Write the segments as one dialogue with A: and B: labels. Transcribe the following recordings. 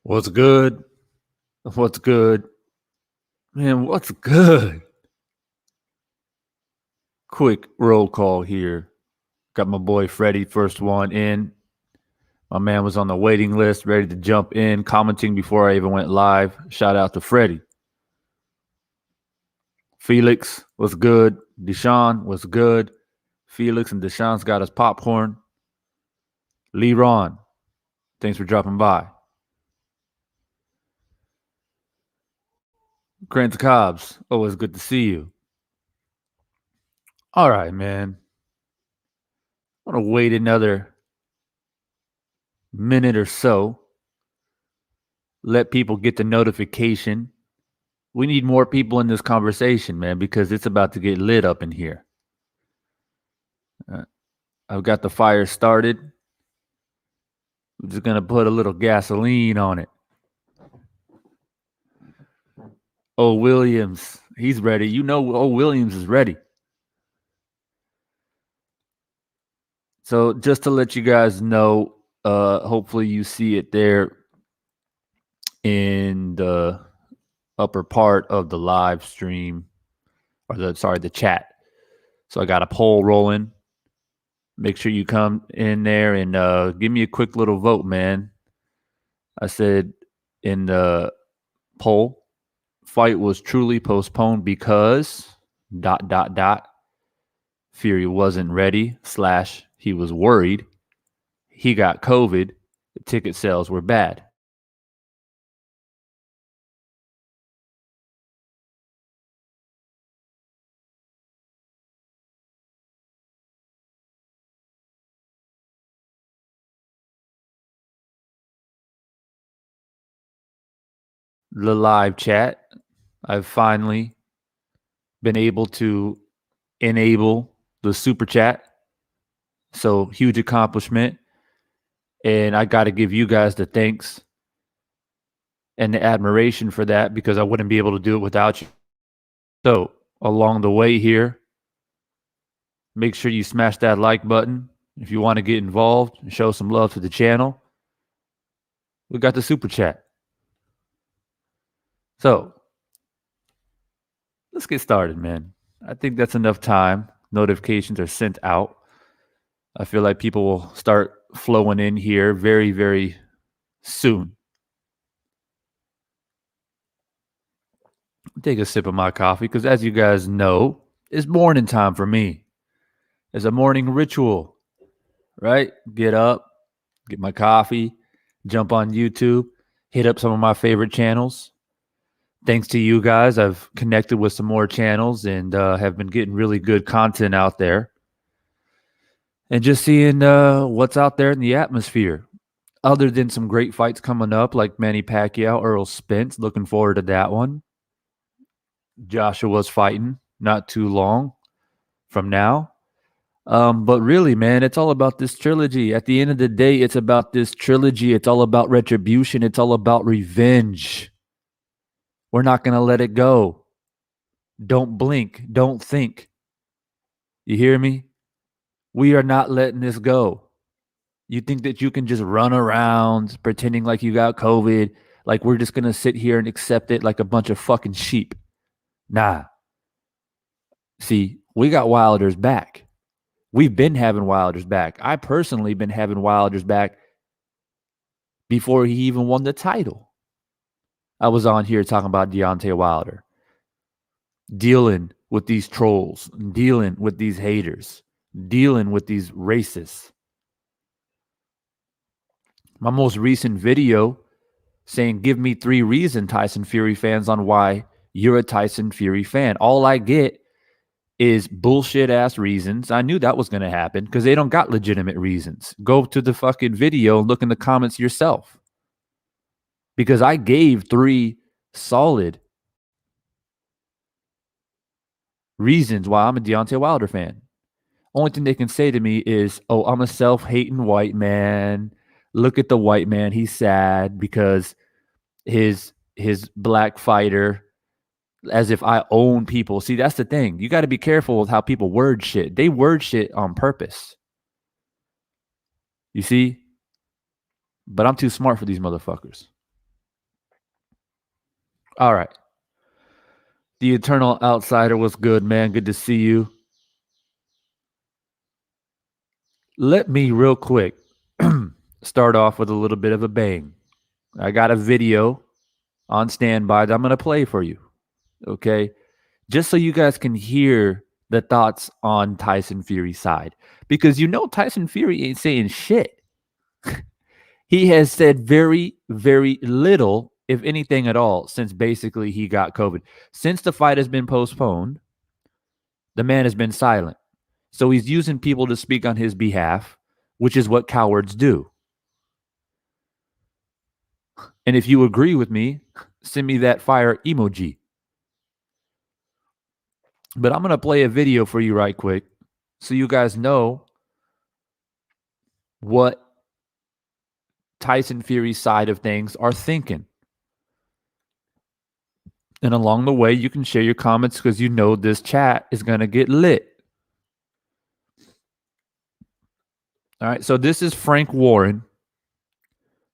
A: What's good? What's good? Man, what's good? Quick roll call here. Got my boy Freddie, first one in. My man was on the waiting list, ready to jump in, commenting before I even went live. Shout out to Freddie. Felix was good. Deshaun was good. Felix and Deshaun's got us popcorn. Lee Ron, thanks for dropping by. Grant Cobbs, always good to see you. All right, man. I'm going to wait another minute or so. Let people get the notification. We need more people in this conversation, man, because it's about to get lit up in here. I've got the fire started. I'm just going to put a little gasoline on it. Oh, Williams, he's ready. You know, oh, Williams is ready. So just to let you guys know, hopefully you see it there in the upper part of the live stream, or the chat. So I got a poll rolling. Make sure you come in there and give me a quick little vote, man. I said in the poll, fight was truly postponed because ... Fury wasn't ready / he was worried. He got COVID. The ticket sales were bad. The live chat, I've finally been able to enable the super chat. So huge accomplishment. And I got to give you guys the thanks and the admiration for that, because I wouldn't be able to do it without you. So along the way here, make sure you smash that like button if you want to get involved and show some love to the channel. We got the super chat. So let's get started, man. I think that's enough time. Notifications are sent out. I feel like people will start flowing in here very, very soon. Take a sip of my coffee, because as you guys know, it's morning time for me. It's a morning ritual, right? Get up, get my coffee, jump on YouTube, hit up some of my favorite channels. Thanks to you guys, I've connected with some more channels and have been getting really good content out there. And just seeing what's out there in the atmosphere. Other than some great fights coming up, like Manny Pacquiao, Earl Spence, looking forward to that one. Joshua's fighting not too long from now. But really, man, it's all about this trilogy. At the end of the day, it's about this trilogy. It's all about retribution. It's all about revenge. We're not going to let it go. Don't blink. Don't think. You hear me? We are not letting this go. You think that you can just run around pretending like you got COVID, like we're just going to sit here and accept it like a bunch of fucking sheep. Nah. See, we got Wilder's back. We've been having Wilder's back. I personally been having Wilder's back before he even won the title. I was on here talking about Deontay Wilder, dealing with these trolls, dealing with these haters, dealing with these racists. My most recent video saying, give me 3 reasons, Tyson Fury fans, on why you're a Tyson Fury fan. All I get is bullshit ass reasons. I knew that was going to happen because they don't got legitimate reasons. Go to the fucking video and look in the comments yourself. Because I gave 3 solid reasons why I'm a Deontay Wilder fan. Only thing they can say to me is, oh, I'm a self-hating white man. Look at the white man. He's sad because his black fighter, as if I own people. See, that's the thing. You got to be careful with how people word shit. They word shit on purpose. You see? But I'm too smart for these motherfuckers. All right. The Eternal Outsider was good, man. Good to see you. Let me real quick start off with a little bit of a bang. I got a video on standby that I'm going to play for you. Okay. Just so you guys can hear the thoughts on Tyson Fury's side. Because you know Tyson Fury ain't saying shit. He has said very, very little, if anything at all, since basically he got COVID. Since the fight has been postponed, the man has been silent. So he's using people to speak on his behalf, which is what cowards do. And if you agree with me, send me that fire emoji. But I'm going to play a video for you right quick so you guys know what Tyson Fury's side of things are thinking. And along the way, you can share your comments because you know this chat is going to get lit. All right. So this is Frank Warren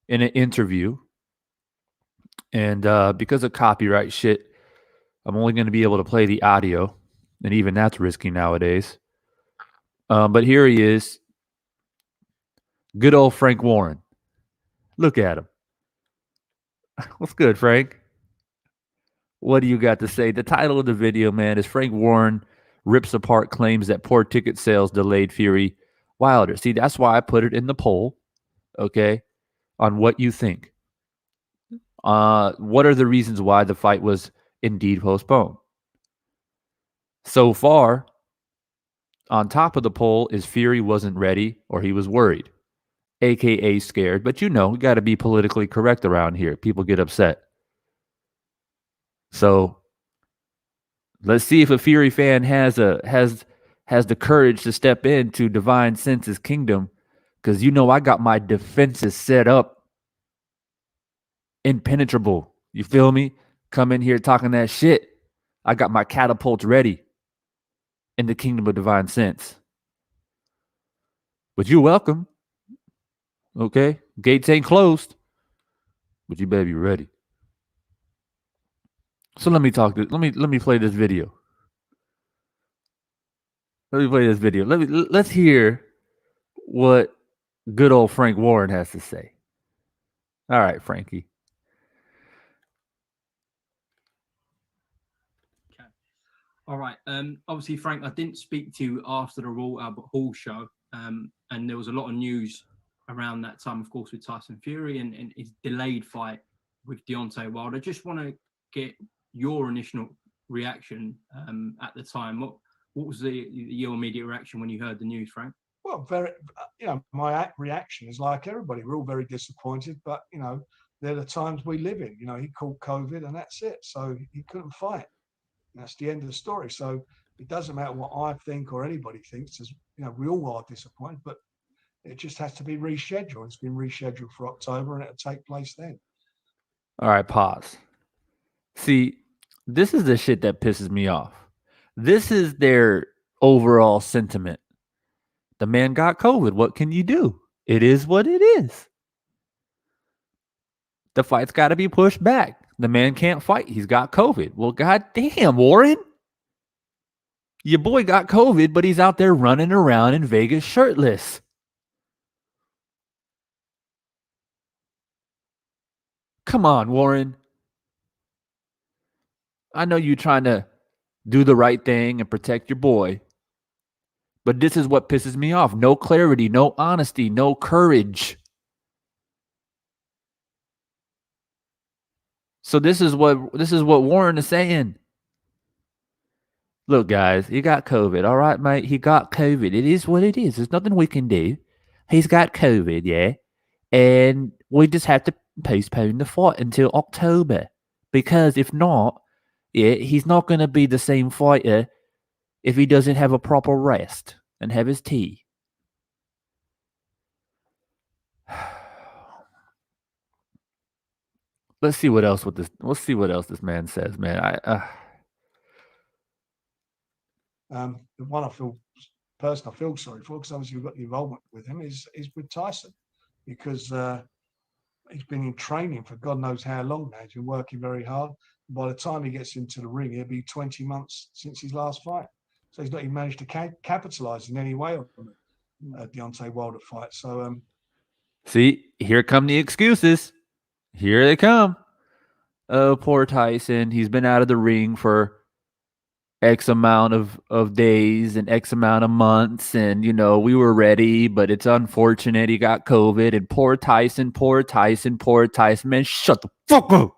A: in an interview. And because of copyright shit, I'm only going to be able to play the audio. And even that's risky nowadays. But here he is. Good old Frank Warren. Look at him. What's good, Frank? What do you got to say? The title of the video, man, is Frank Warren rips apart claims that poor ticket sales delayed Fury Wilder. See, that's why I put it in the poll, okay, on what you think. What are the reasons why the fight was indeed postponed? So far, on top of the poll is Fury wasn't ready or he was worried, aka scared. But you know, we got to be politically correct around here. People get upset. So let's see if a Fury fan has the courage to step into Divine Sense's kingdom, because you know I got my defenses set up, impenetrable. You feel me? Come in here talking that shit. I got my catapults ready in the kingdom of Divine Sense. But you're welcome. Okay? Gates ain't closed. But you better be ready. So let me play this video. Let's hear what good old Frank Warren has to say. All right, Frankie.
B: Okay. All right. Obviously, Frank, I didn't speak to you after the Royal Albert Hall show, and there was a lot of news around that time, of course, with Tyson Fury and his delayed fight with Deontay Wilder. I just want to get your initial reaction at the time. What was your immediate reaction when you heard the news, Frank?
C: Well, my reaction is like everybody. We're all very disappointed, but, they're the times we live in. He caught COVID and that's it. So he couldn't fight. That's the end of the story. So it doesn't matter what I think or anybody thinks. We all are disappointed, but it just has to be rescheduled. It's been rescheduled for October and it'll take place then.
A: All right, pause. See, this is the shit that pisses me off. This is their overall sentiment. The man got COVID. What can you do? It is what it is. The fight's got to be pushed back. The man can't fight. He's got COVID. Well, goddamn, Warren. Your boy got COVID, but he's out there running around in Vegas shirtless. Come on, Warren. I know you're trying to do the right thing and protect your boy, but this is what pisses me off. No clarity, no honesty, no courage. So this is what Warren is saying. Look, guys, he got COVID. All right, mate. He got COVID. It is what it is. There's nothing we can do. He's got COVID, yeah. And we just have to postpone the fight until October. Because if not, yeah, he's not going to be the same fighter if he doesn't have a proper rest and have his tea. Let's see what else this man says, man.
C: The one I feel sorry for, because obviously we've got the involvement with him, is with Tyson, because he's been in training for God knows how long now. He's been working very hard. By the time he gets into the ring, it'll be 20 months since his last fight. So he's not even managed to capitalize in any way on Deontay Wilder fight. So,
A: see, here come the excuses. Here they come. Oh, poor Tyson. He's been out of the ring for X amount of days and X amount of months. And, we were ready, but it's unfortunate he got COVID. And poor Tyson, poor Tyson, poor Tyson. Man, shut the fuck up.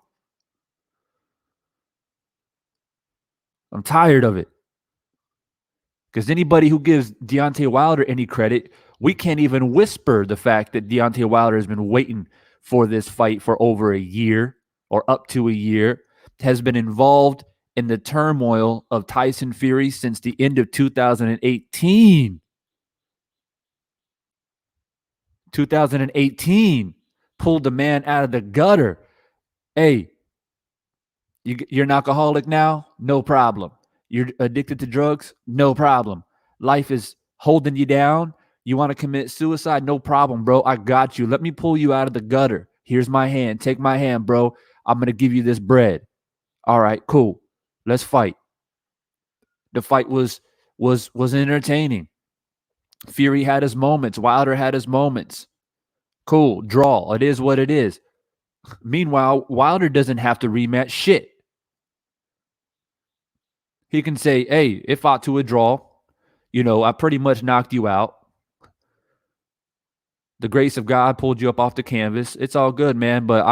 A: I'm tired of it. Because anybody who gives Deontay Wilder any credit, we can't even whisper the fact that Deontay Wilder has been waiting for this fight for over a year or up to a year, has been involved in the turmoil of Tyson Fury since the end of 2018. 2018 pulled the man out of the gutter. Hey, you're an alcoholic now? No problem. You're addicted to drugs? No problem. Life is holding you down. You want to commit suicide? No problem, bro. I got you. Let me pull you out of the gutter. Here's my hand. Take my hand, bro. I'm going to give you this bread. All right, cool. Let's fight. The fight was entertaining. Fury had his moments. Wilder had his moments. Cool. Draw. It is what it is. Meanwhile, Wilder doesn't have to rematch shit. He can say, hey, it fought to a draw. I pretty much knocked you out. The grace of God pulled you up off the canvas. It's all good, man. But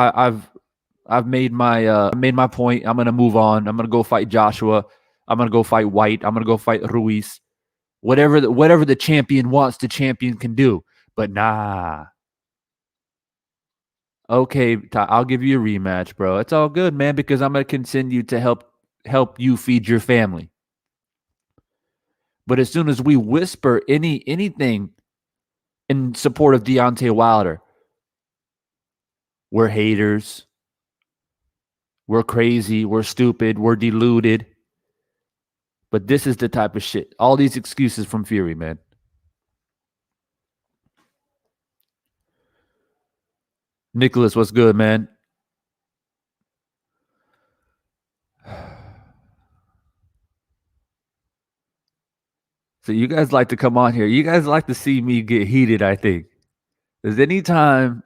A: I've made my point. I'm gonna move on. I'm gonna go fight Joshua. I'm gonna go fight White. I'm gonna go fight Ruiz. Whatever the champion wants, the champion can do. But nah. Okay, I'll give you a rematch, bro. It's all good, man, because I'm gonna continue to help you feed your family. But as soon as we whisper anything in support of Deontay Wilder, we're haters. We're crazy. We're stupid. We're deluded. But this is the type of shit. All these excuses from Fury, man. Nicholas, what's good, man? So you guys like to come on here. You guys like to see me get heated, I think. Because anytime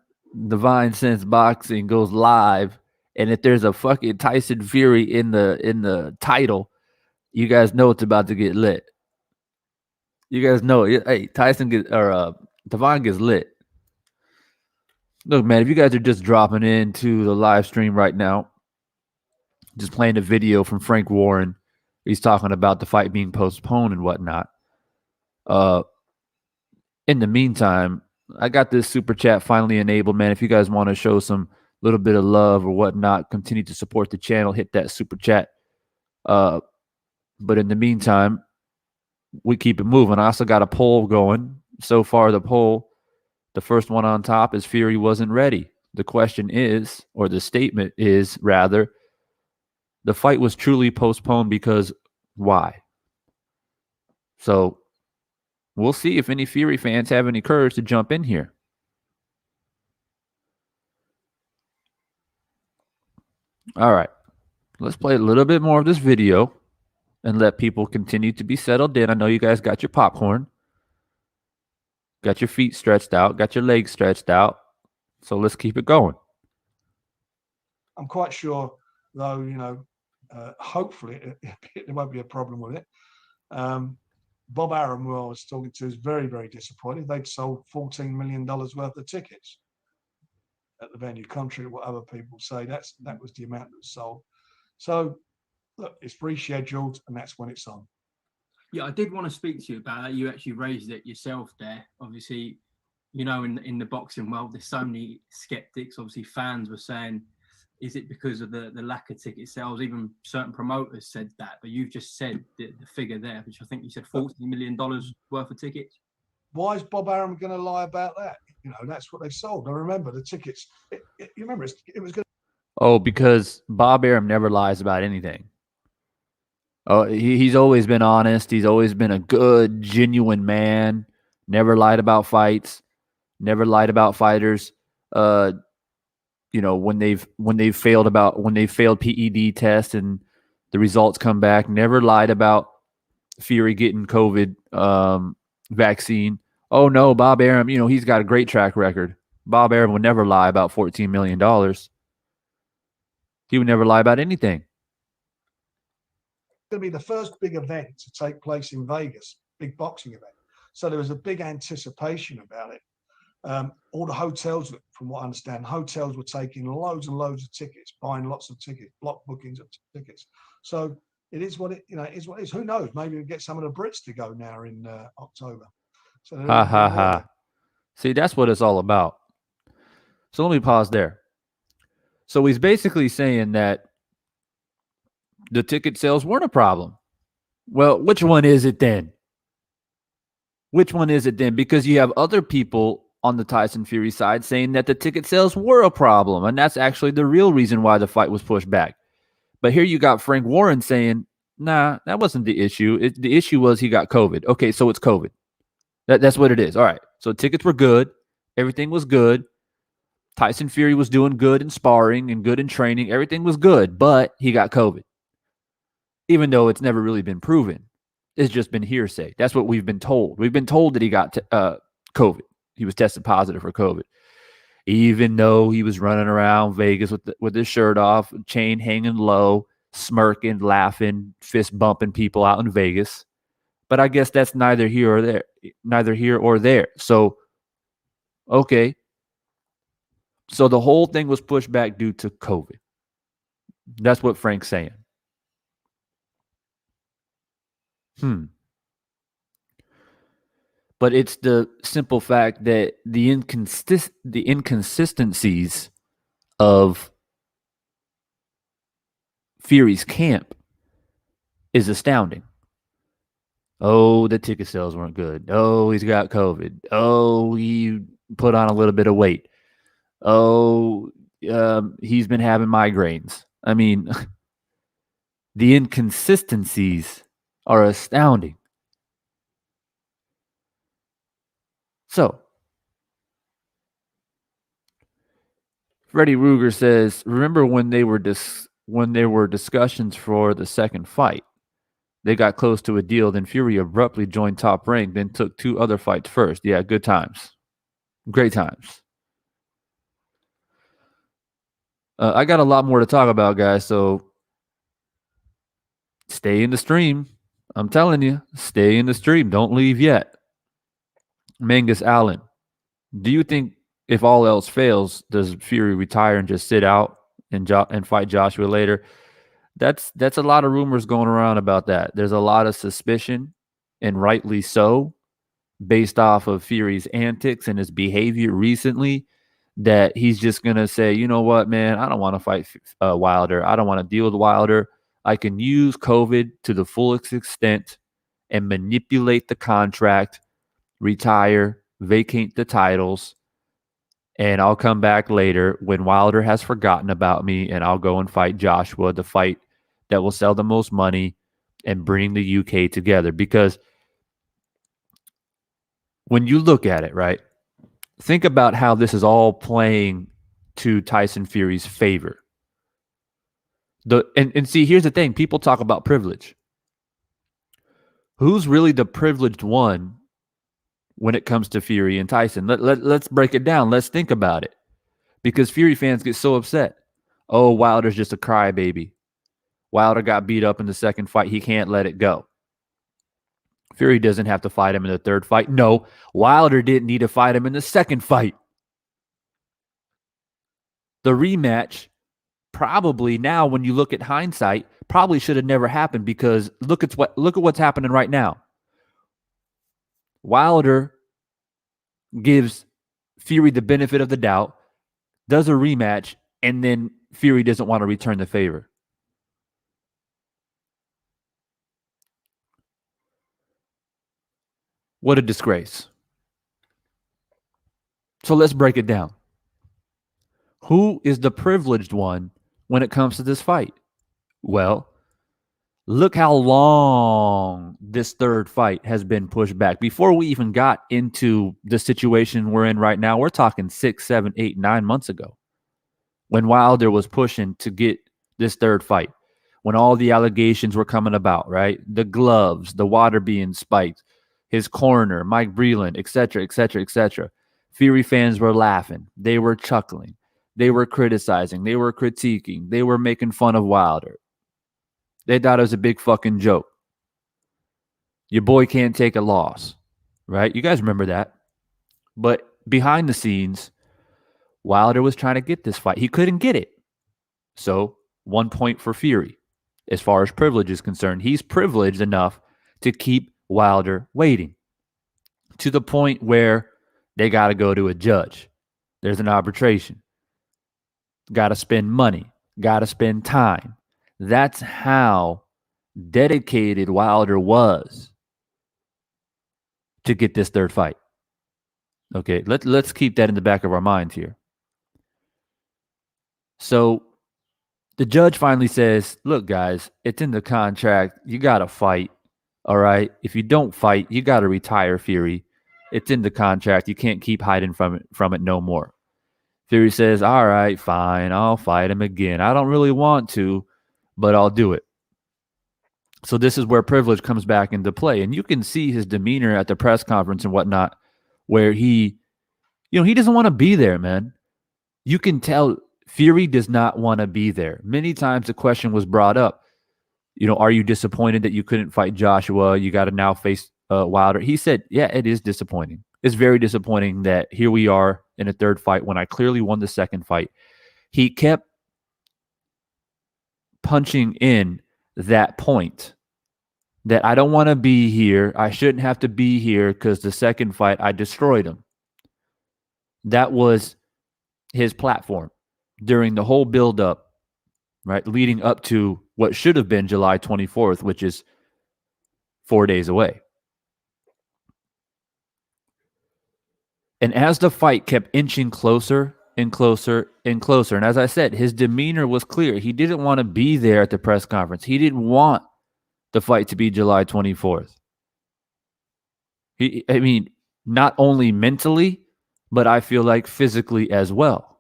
A: Divine Sense Boxing goes live, and if there's a fucking Tyson Fury in the title, you guys know it's about to get lit. You guys know, hey, Divine gets lit. Look, man, if you guys are just dropping into the live stream right now, just playing a video from Frank Warren, he's talking about the fight being postponed and whatnot. In the meantime, I got this super chat finally enabled, man. If you guys want to show some little bit of love or whatnot, continue to support the channel, hit that super chat. But in the meantime, we keep it moving. I also got a poll going. So far, the first one on top is Fury wasn't ready. The question is, or the statement is rather, the fight was truly postponed because why? So we'll see if any Fury fans have any courage to jump in here. All right. Let's play a little bit more of this video and let people continue to be settled in. I know you guys got your popcorn, got your feet stretched out, got your legs stretched out. So let's keep it going.
C: I'm quite sure, though, hopefully there won't be a problem with it. Bob Arum, who I was talking to, is very, very disappointed. They'd sold $14 million worth of tickets at the venue, contrary to what other people say. That was the amount that was sold. So, look, it's rescheduled, and that's when it's on.
B: Yeah, I did want to speak to you about that. You actually raised it yourself there. Obviously, in the boxing world, there's so many skeptics. Obviously, fans were saying, is it because of the lack of ticket sales? Even certain promoters said that, but you've just said the figure there, which I think you said $40 million worth of tickets.
C: Why is Bob Arum going to lie about that? That's what they sold. I remember the tickets. You remember it was going.
A: Oh, because Bob Arum never lies about anything. Oh, he's always been honest. He's always been a good, genuine man. Never lied about fights. Never lied about fighters. when they've failed PED tests and the results come back, never lied about Fury getting COVID vaccine. Oh no, Bob Arum, he's got a great track record. Bob Arum would never lie about $14 million. He would never lie about anything.
C: Going to be the first big event to take place in Vegas, big boxing event. So there was a big anticipation about it. All the hotels, from what I understand, hotels were taking loads and loads of tickets, buying lots of tickets, block bookings of tickets. So it is what it is. What it is. Who knows? Maybe we'll get some of the Brits to go now in October. So
A: ha ha ha. See, that's what it's all about. So let me pause there. So he's basically saying that the ticket sales weren't a problem. Well, which one is it then? Which one is it then? Because you have other people on the Tyson Fury side saying that the ticket sales were a problem, and that's actually the real reason why the fight was pushed back. But here you got Frank Warren saying, nah, that wasn't the issue. The issue was he got COVID. Okay, so it's COVID. That's what it is. All right, so tickets were good. Everything was good. Tyson Fury was doing good in sparring and good in training. Everything was good, but he got COVID. Even though it's never really been proven. It's just been hearsay. That's what we've been told. We've been told that he got COVID. He was tested positive for COVID. Even though he was running around Vegas with his shirt off, chain hanging low, smirking, laughing, fist bumping people out in Vegas. But I guess that's neither here or there. So, okay. So the whole thing was pushed back due to COVID. That's what Frank's saying. But it's the simple fact that the inconsistencies of Fury's camp is astounding. Oh, the ticket sales weren't good. Oh, he's got COVID. Oh, he put on a little bit of weight. Oh, he's been having migraines. I mean, the inconsistencies are astounding. So, Freddie Ruger says, remember when they were discussions for the second fight? They got close to a deal, then Fury abruptly joined Top Rank, then took 2 other fights first. Yeah, good times. Great times. I got a lot more to talk about, guys, so stay in the stream. I'm telling you, stay in the stream. Don't leave yet. Mangus Allen, do you think if all else fails, does Fury retire and just sit out and fight Joshua later? That's a lot of rumors going around about that. There's a lot of suspicion, and rightly so, based off of Fury's antics and his behavior recently, that he's just going to say, you know what, man, I don't want to fight Wilder. I don't want to deal with Wilder. I can use COVID to the fullest extent and manipulate the contract, retire, vacate the titles, and I'll come back later when Wilder has forgotten about me, and I'll go and fight Joshua, the fight that will sell the most money and bring the UK together. Because when you look at it, right, think about how this is all playing to Tyson Fury's favor. And see, here's the thing. People talk about privilege. Who's really the privileged one when it comes to Fury and Tyson? Let's break it down. Let's think about it. Because Fury fans get so upset. Oh, Wilder's just a crybaby. Wilder got beat up in the second fight. He can't let it go. Fury doesn't have to fight him in the third fight. No, Wilder didn't need to fight him in the second fight. The rematch, probably now when you look at hindsight, probably should have never happened, because look at what's happening right now. Wilder gives Fury the benefit of the doubt, does a rematch, and then Fury doesn't want to return the favor. What a disgrace. So let's break it down. Who is the privileged one when it comes to this fight? Well, look how long this third fight has been pushed back. Before we even got into the situation we're in right now, we're talking 6, 7, 8, 9 months ago. when Wilder was pushing to get this third fight, when all the allegations were coming about, right? The gloves, the water being spiked, his corner, Mike Breland, etc., etc., etc. Fury fans were laughing. They were chuckling. They were criticizing. They were critiquing. They were making fun of Wilder. They thought it was a big fucking joke. Your boy can't take a loss, right? You guys remember that. But behind the scenes, Wilder was trying to get this fight. He couldn't get it. So 1 point for Fury. As far as privilege is concerned, he's privileged enough to keep Wilder waiting to the point where they got to go to a judge. There's an arbitration. Got to spend money. Got to spend time. That's how dedicated Wilder was to get this third fight. Okay, let's keep that in the back of our minds here. So the judge finally says, look, guys, it's in the contract. You got to fight. All right. If you don't fight, you got to retire, Fury. It's in the contract. You can't keep hiding from it no more. Fury says, all right, fine. I'll fight him again. I don't really want to, but I'll do it. So this is where privilege comes back into play. And you can see his demeanor at the press conference and whatnot, where he doesn't want to be there, man. You can tell Fury does not want to be there. Many times the question was brought up, are you disappointed that you couldn't fight Joshua? You got to now face Wilder. He said, yeah, it is disappointing. It's very disappointing that here we are in a third fight when I clearly won the second fight. He kept punching in that point that I don't want to be here. I shouldn't have to be here because the second fight, I destroyed him. That was his platform during the whole buildup, right, leading up to what should have been July 24th, which is 4 days away. And as the fight kept inching closer and closer and closer, and as I said, his demeanor was clear. He didn't want to be there at the press conference. He didn't want the fight to be July 24th. Not only mentally, but I feel like physically as well.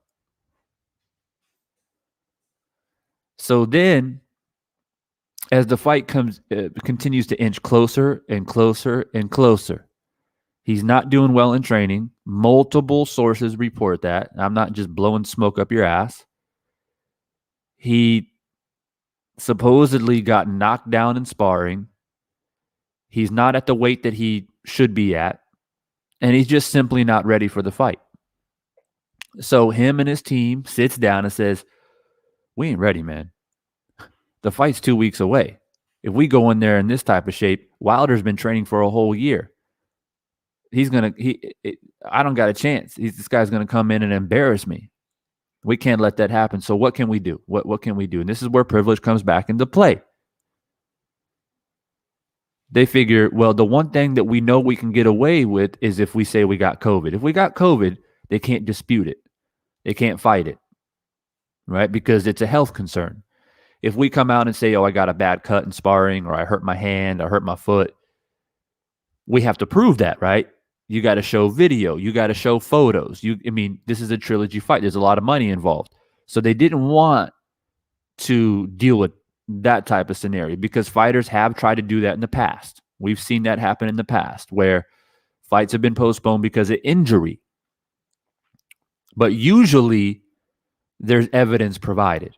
A: So then, as the fight continues to inch closer and closer and closer, he's not doing well in training. Multiple sources report that. I'm not just blowing smoke up your ass. He supposedly got knocked down in sparring. He's not at the weight that he should be at. And he's just simply not ready for the fight. So him and his team sits down and says, we ain't ready, man. The fight's 2 weeks away. If we go in there in this type of shape, Wilder's been training for a whole year. I don't got a chance. This guy's going to come in and embarrass me. We can't let that happen. So what can we do? What can we do? And this is where privilege comes back into play. They figure, well, the one thing that we know we can get away with is if we say we got COVID. If we got COVID, they can't dispute it. They can't fight it, right? Because it's a health concern. If we come out and say, I got a bad cut in sparring, or I hurt my hand, I hurt my foot, we have to prove that, right? You got to show video. You got to show photos. This is a trilogy fight. There's a lot of money involved. So they didn't want to deal with that type of scenario because fighters have tried to do that in the past. We've seen that happen in the past where fights have been postponed because of injury. But usually there's evidence provided.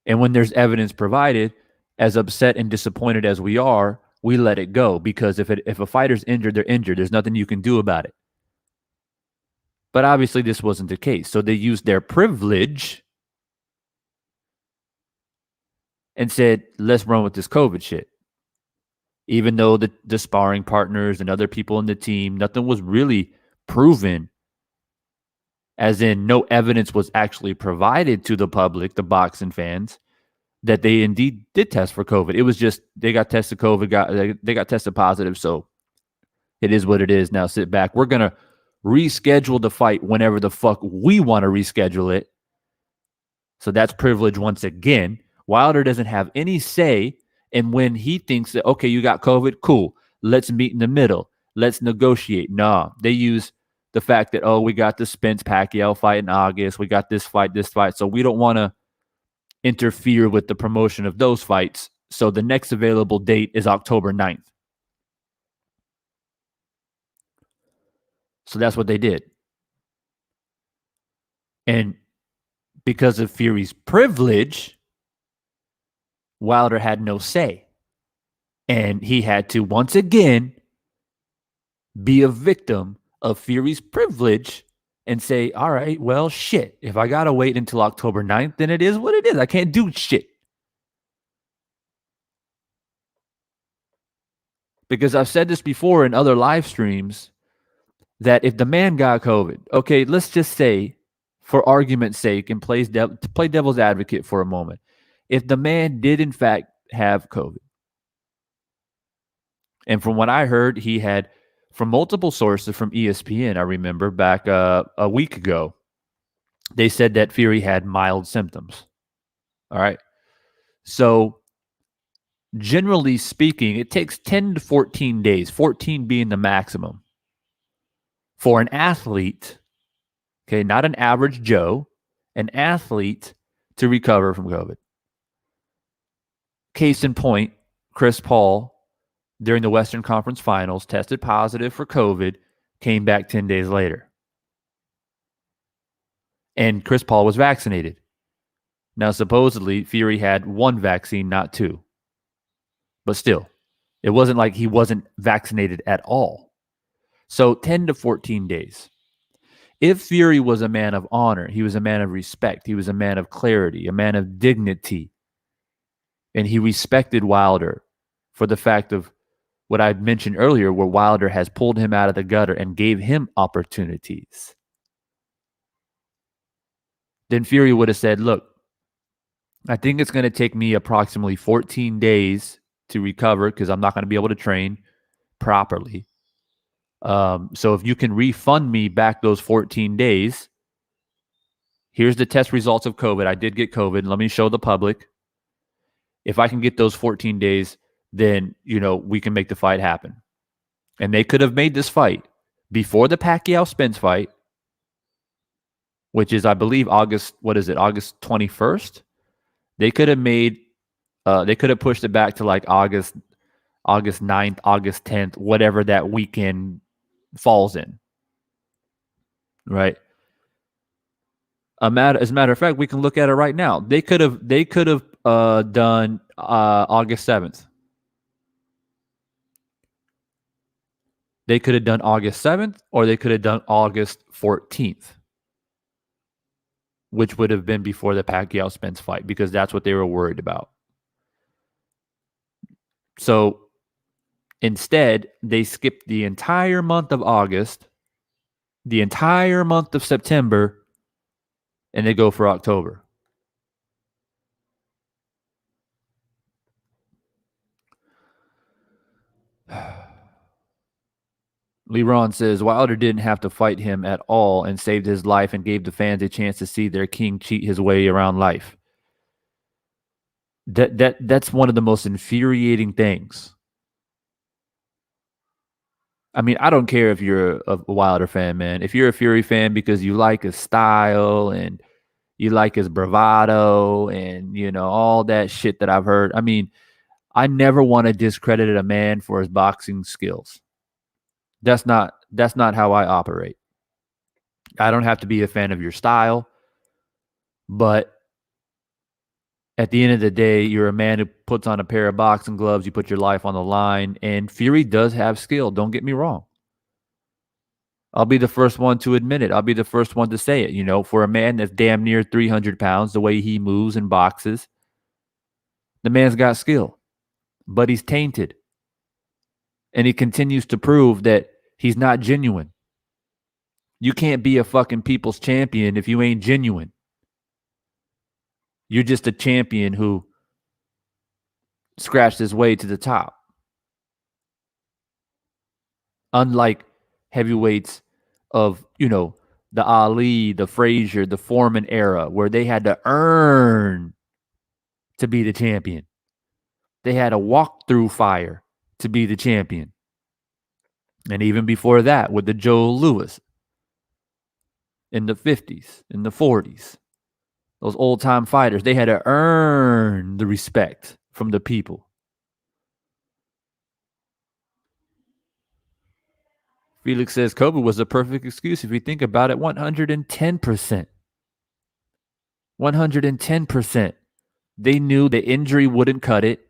A: And when there's evidence provided, as upset and disappointed as we are, we let it go because if a fighter's injured, they're injured. There's nothing you can do about it. But obviously this wasn't the case. So they used their privilege and said, let's run with this COVID shit. Even though the sparring partners and other people in the team, nothing was really proven, as in no evidence was actually provided to the public, the boxing fans, that they indeed did test for COVID. It was just they got tested COVID, they got tested positive, so it is what it is. Now sit back. We're going to reschedule the fight whenever the fuck we want to reschedule it. So that's privilege once again. Wilder doesn't have any say in when he thinks that, okay, you got COVID, cool, let's meet in the middle. Let's negotiate. Nah, they use the fact that, oh, we got the Spence Pacquiao fight in August, we got this fight, so we don't want to interfere with the promotion of those fights. So the next available date is October 9th. So that's what they did. And because of Fury's privilege, Wilder had no say. And he had to once again be a victim of Fury's privilege and say, all right, well, shit. If I got to wait until October 9th, then it is what it is. I can't do shit. Because I've said this before in other live streams, that if the man got COVID, okay, let's just say, for argument's sake, and play devil's advocate for a moment, if the man did in fact have COVID, and from what I heard, he had, from multiple sources from ESPN, I remember back a week ago, they said that Fury had mild symptoms. All right. So generally speaking, it takes 10 to 14 days, 14 being the maximum, for an athlete, okay, not an average Joe, an athlete to recover from COVID. Case in point, Chris Paul, during the Western Conference Finals, tested positive for COVID, came back 10 days later. And Chris Paul was vaccinated. Now, supposedly, Fury had one vaccine, not two. But still, it wasn't like he wasn't vaccinated at all. So 10 to 14 days. If Fury was a man of honor, he was a man of respect, he was a man of clarity, a man of dignity, and he respected Wilder for the fact of what I mentioned earlier, where Wilder has pulled him out of the gutter and gave him opportunities, then Fury would have said, look, I think it's going to take me approximately 14 days to recover because I'm not going to be able to train properly. So if you can refund me back those 14 days, here's the test results of COVID. I did get COVID. Let me show the public. If I can get those 14 days, then, we can make the fight happen. And they could have made this fight before the Pacquiao-Spence fight, which is, I believe, August 21st? They could have pushed it back to like August 9th, August 10th, whatever that weekend falls in. Right? As a matter of fact, we can look at it right now. They could have done August 7th. They could have done August 7th, or they could have done August 14th, which would have been before the Pacquiao-Spence fight, because that's what they were worried about. So instead, they skipped the entire month of August, the entire month of September, and they go for October. Leron says Wilder didn't have to fight him at all and saved his life and gave the fans a chance to see their king cheat his way around life. That's one of the most infuriating things. I mean, I don't care if you're a Wilder fan, man. If you're a Fury fan because you like his style and you like his bravado and, all that shit that I've heard. I mean, I never want to discredit a man for his boxing skills. That's not how I operate. I don't have to be a fan of your style, but at the end of the day, you're a man who puts on a pair of boxing gloves, you put your life on the line, and Fury does have skill, don't get me wrong. I'll be the first one to admit it. I'll be the first one to say it. For a man that's damn near 300 pounds, the way he moves and boxes, the man's got skill, but he's tainted. And he continues to prove that he's not genuine. You can't be a fucking people's champion if you ain't genuine. You're just a champion who scratched his way to the top. Unlike heavyweights of, the Ali, the Frazier, the Foreman era, where they had to earn to be the champion. They had to walk through fire to be the champion. And even before that, with the Joe Louis, in the 50s, in the 40s. Those old time fighters, they had to earn the respect from the people. Felix says COVID was the perfect excuse. If you think about it, 110%. 110%. They knew the injury wouldn't cut it.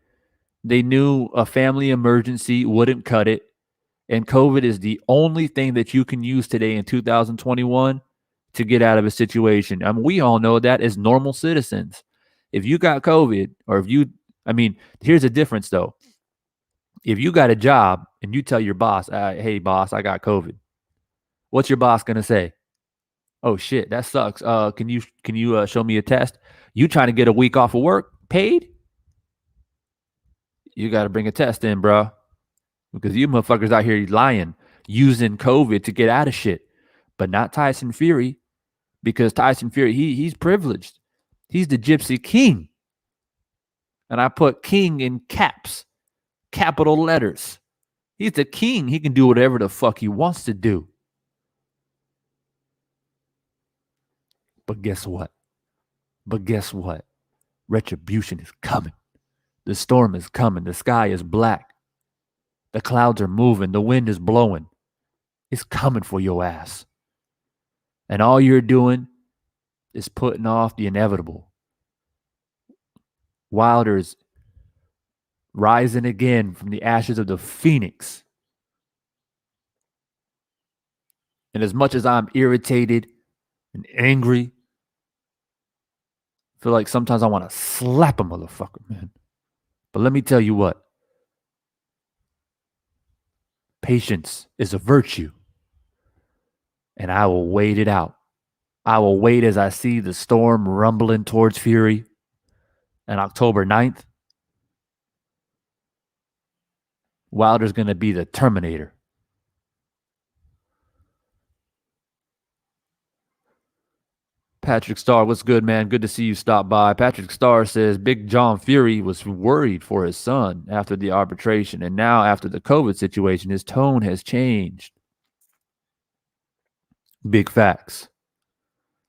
A: They knew a family emergency wouldn't cut it. And COVID is the only thing that you can use today in 2021 to get out of a situation. I mean, we all know that as normal citizens. If you got COVID, or if you, I mean, here's the difference though. If you got a job and you tell your boss, hey, boss, I got COVID, what's your boss going to say? Oh, shit, that sucks. Can you show me a test? You trying to get a week off of work paid? You got to bring a test in, bro. Because you motherfuckers out here lying, using COVID to get out of shit. But not Tyson Fury, because Tyson Fury, he's privileged. He's the Gypsy King. And I put king in caps, capital letters. He's the king. He can do whatever the fuck he wants to do. But guess what? Retribution is coming. The storm is coming. The sky is black. The clouds are moving. The wind is blowing. It's coming for your ass. And all you're doing is putting off the inevitable. Wilder's rising again from the ashes of the phoenix. And as much as I'm irritated and angry, I feel like sometimes I want to slap a motherfucker, man. But let me tell you what. Patience is a virtue. And I will wait it out. I will wait as I see the storm rumbling towards Fury on October 9th. Wilder's going to be the Terminator. Patrick Starr, what's good, man? Good to see you stop by. Patrick Starr says Big John Fury was worried for his son after the arbitration, and now after the COVID situation, his tone has changed. Big facts.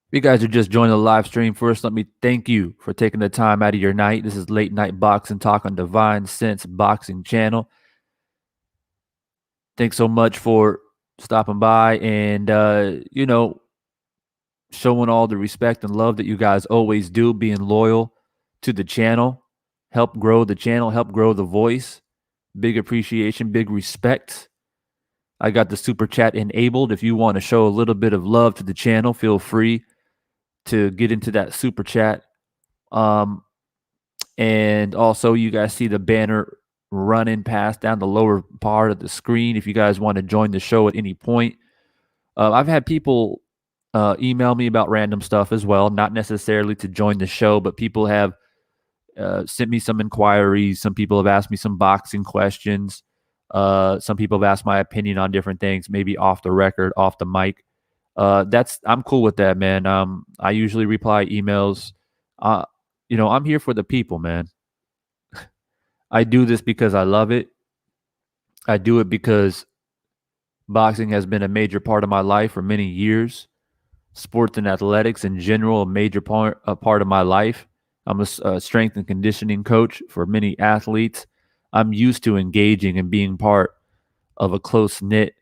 A: If you guys are just joining the live stream, first, let me thank you for taking the time out of your night. This is Late Night Boxing Talk on Divine Sense Boxing Channel. Thanks so much for stopping by and, showing all the respect and love that you guys always do, being loyal to the channel. Help grow the channel, help grow the voice. Big appreciation, big respect. I got the super chat enabled. If you want to show a little bit of love to the channel, feel free to get into that super chat. And also, you guys see the banner running past down the lower part of the screen. If you guys want to join the show at any point, I've had people email me about random stuff as well, not necessarily to join the show, but people have sent me some inquiries. Some people have asked me some boxing questions. Some people have asked my opinion on different things, maybe off the record, off the mic. I'm cool with that, man. I usually reply emails. I'm here for the people, man. I do this because I love it. I do it because boxing has been a major part of my life for many years. Sports and athletics in general, a major part of my life. I'm a strength and conditioning coach for many athletes. I'm used to engaging and being part of a close-knit,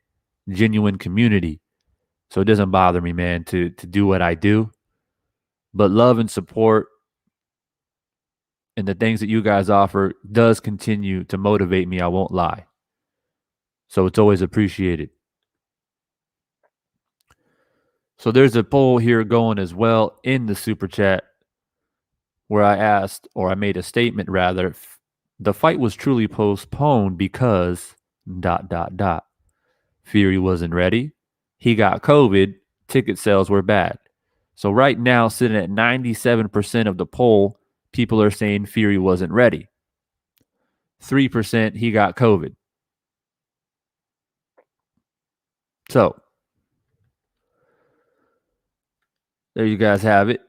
A: genuine community. So it doesn't bother me, man, to do what I do. But love and support and the things that you guys offer does continue to motivate me, I won't lie. So it's always appreciated. So there's a poll here going as well in the super chat where I asked, or I made a statement rather, the fight was truly postponed because ... Fury wasn't ready. He got COVID. Ticket sales were bad. So right now, sitting at 97% of the poll, people are saying Fury wasn't ready. 3% he got COVID. So there you guys have it.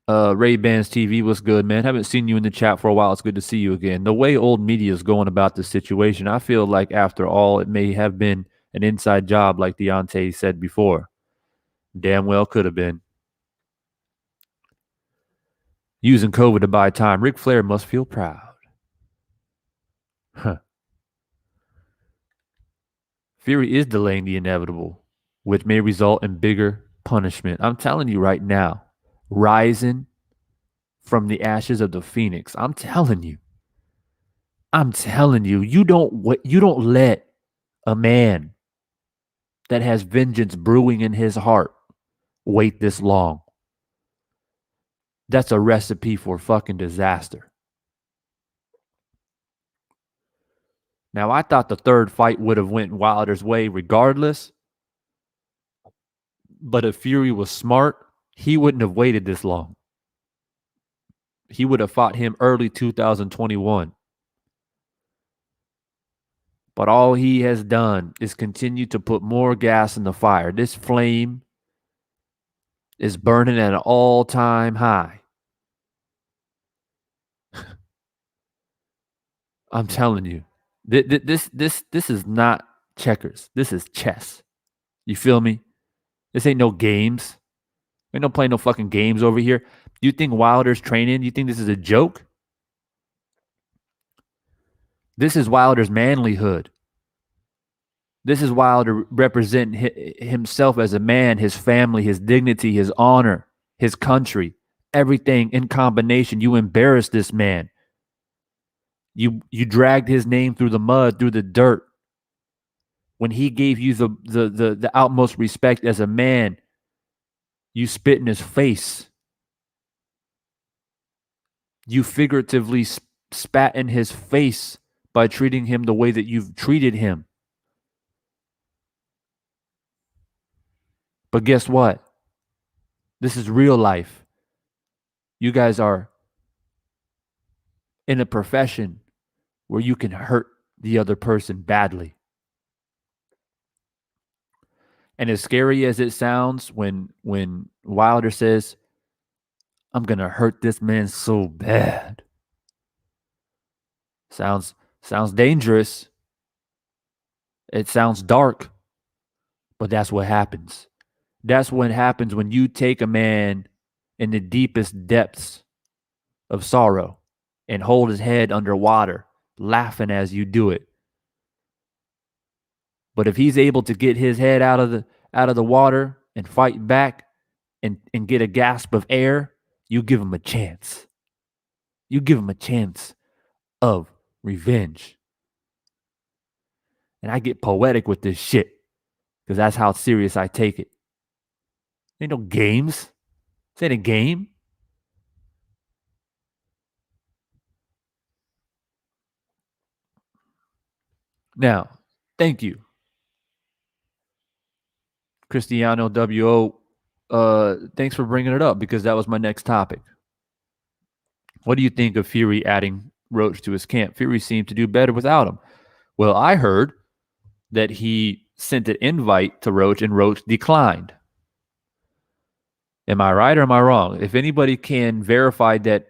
A: Ray Bans TV, what's good, man? Haven't seen you in the chat for a while. It's good to see you again. The way old media is going about this situation, I feel like after all, it may have been an inside job, like Deontay said before. Damn well could have been. Using COVID to buy time. Ric Flair must feel proud. Huh. Fury is delaying the inevitable, which may result in bigger punishment. I'm telling you right now, rising from the ashes of the phoenix. I'm telling you, you don't let a man that has vengeance brewing in his heart wait this long. That's a recipe for fucking disaster. Now, I thought the third fight would have went Wilder's way regardless. But if Fury was smart, he wouldn't have waited this long. He would have fought him early 2021. But all he has done is continue to put more gas in the fire. This flame is burning at an all-time high. I'm telling you, this is not checkers. This is chess. You feel me? This ain't no games. Ain't no playing no fucking games over here. You think Wilder's training? You think this is a joke? This is Wilder's manlyhood. This is Wilder representing himself as a man, his family, his dignity, his honor, his country, everything in combination. You embarrassed this man. You dragged his name through the mud, through the dirt. When he gave you the utmost respect as a man, you spit in his face. You figuratively spat in his face by treating him the way that you've treated him. But guess what? This is real life. You guys are in a profession where you can hurt the other person badly. And as scary as it sounds when Wilder says, I'm going to hurt this man so bad. Sounds dangerous. It sounds dark. But that's what happens. That's what happens when you take a man in the deepest depths of sorrow and hold his head underwater, laughing as you do it. But if he's able to get his head out of the water and fight back and get a gasp of air, you give him a chance. You give him a chance of revenge. And I get poetic with this shit because that's how serious I take it. Ain't no games. This ain't a game. Now, thank you, Cristiano WO. Thanks for bringing it up because that was my next topic. What do you think of Fury adding Roach to his camp? Fury seemed to do better without him. Well, I heard that he sent an invite to Roach and Roach declined. Am I right or am I wrong? If anybody can verify that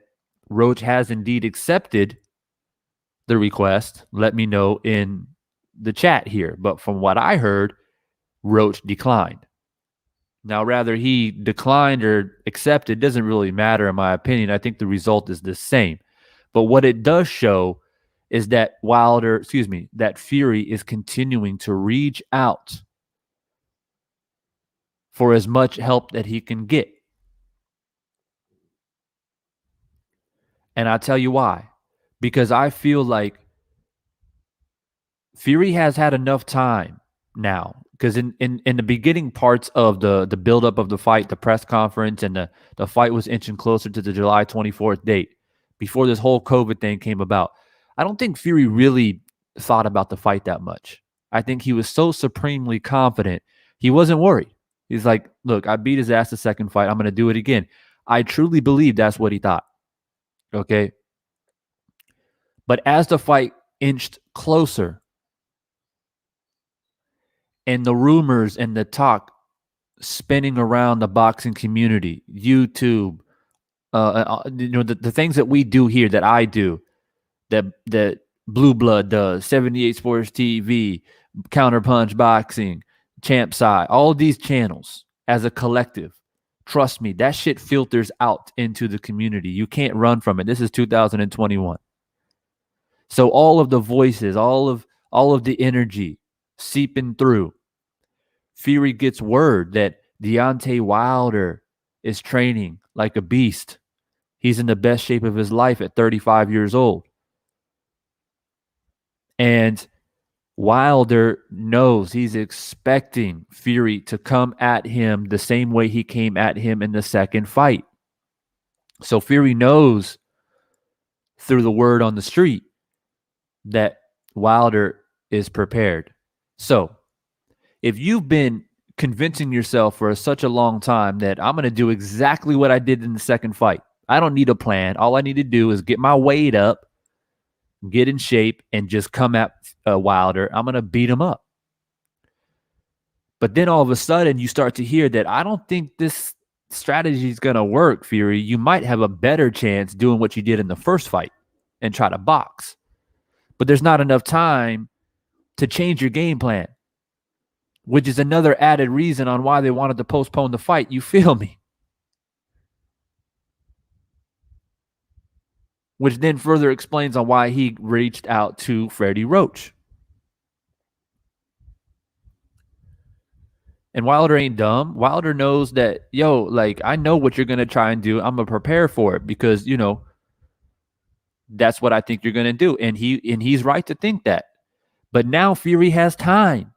A: Roach has indeed accepted the request, let me know in the chat here. But from what I heard, Roach declined. Now, rather he declined or accepted doesn't really matter in my opinion. I think the result is the same. But what it does show is that that Fury is continuing to reach out for as much help that he can get. And I'll tell you why. Because I feel like Fury has had enough time now. Because in the beginning parts of the buildup of the fight, the press conference, and the fight was inching closer to the July 24th date, before this whole COVID thing came about, I don't think Fury really thought about the fight that much. I think he was so supremely confident, he wasn't worried. He's like, look, I beat his ass the second fight. I'm going to do it again. I truly believe that's what he thought. Okay? But as the fight inched closer, and the rumors and the talk spinning around the boxing community, YouTube, the things that we do here, that I do, that Blue Blood does, 78 Sports TV, Counterpunch Boxing, Champ Side, all these channels, as a collective. Trust me, that shit filters out into the community. You can't run from it. This is 2021. So all of the voices, all of the energy seeping through. Fury gets word that Deontay Wilder is training like a beast. He's in the best shape of his life at 35 years old. And Wilder knows, he's expecting Fury to come at him the same way he came at him in the second fight. So Fury knows through the word on the street that Wilder is prepared. So if you've been convincing yourself for such a long time that I'm going to do exactly what I did in the second fight, I don't need a plan. All I need to do is get my weight up, get in shape, and just come at Wilder. I'm going to beat him up. But then all of a sudden you start to hear that I don't think this strategy is going to work, Fury. You might have a better chance doing what you did in the first fight and try to box. But there's not enough time to change your game plan, which is another added reason on why they wanted to postpone the fight. You feel me? Which then further explains on why he reached out to Freddie Roach. And Wilder ain't dumb. Wilder knows that, yo, like, I know what you're going to try and do. I'm going to prepare for it because, you know, that's what I think you're going to do. And he's right to think that. But now Fury has time.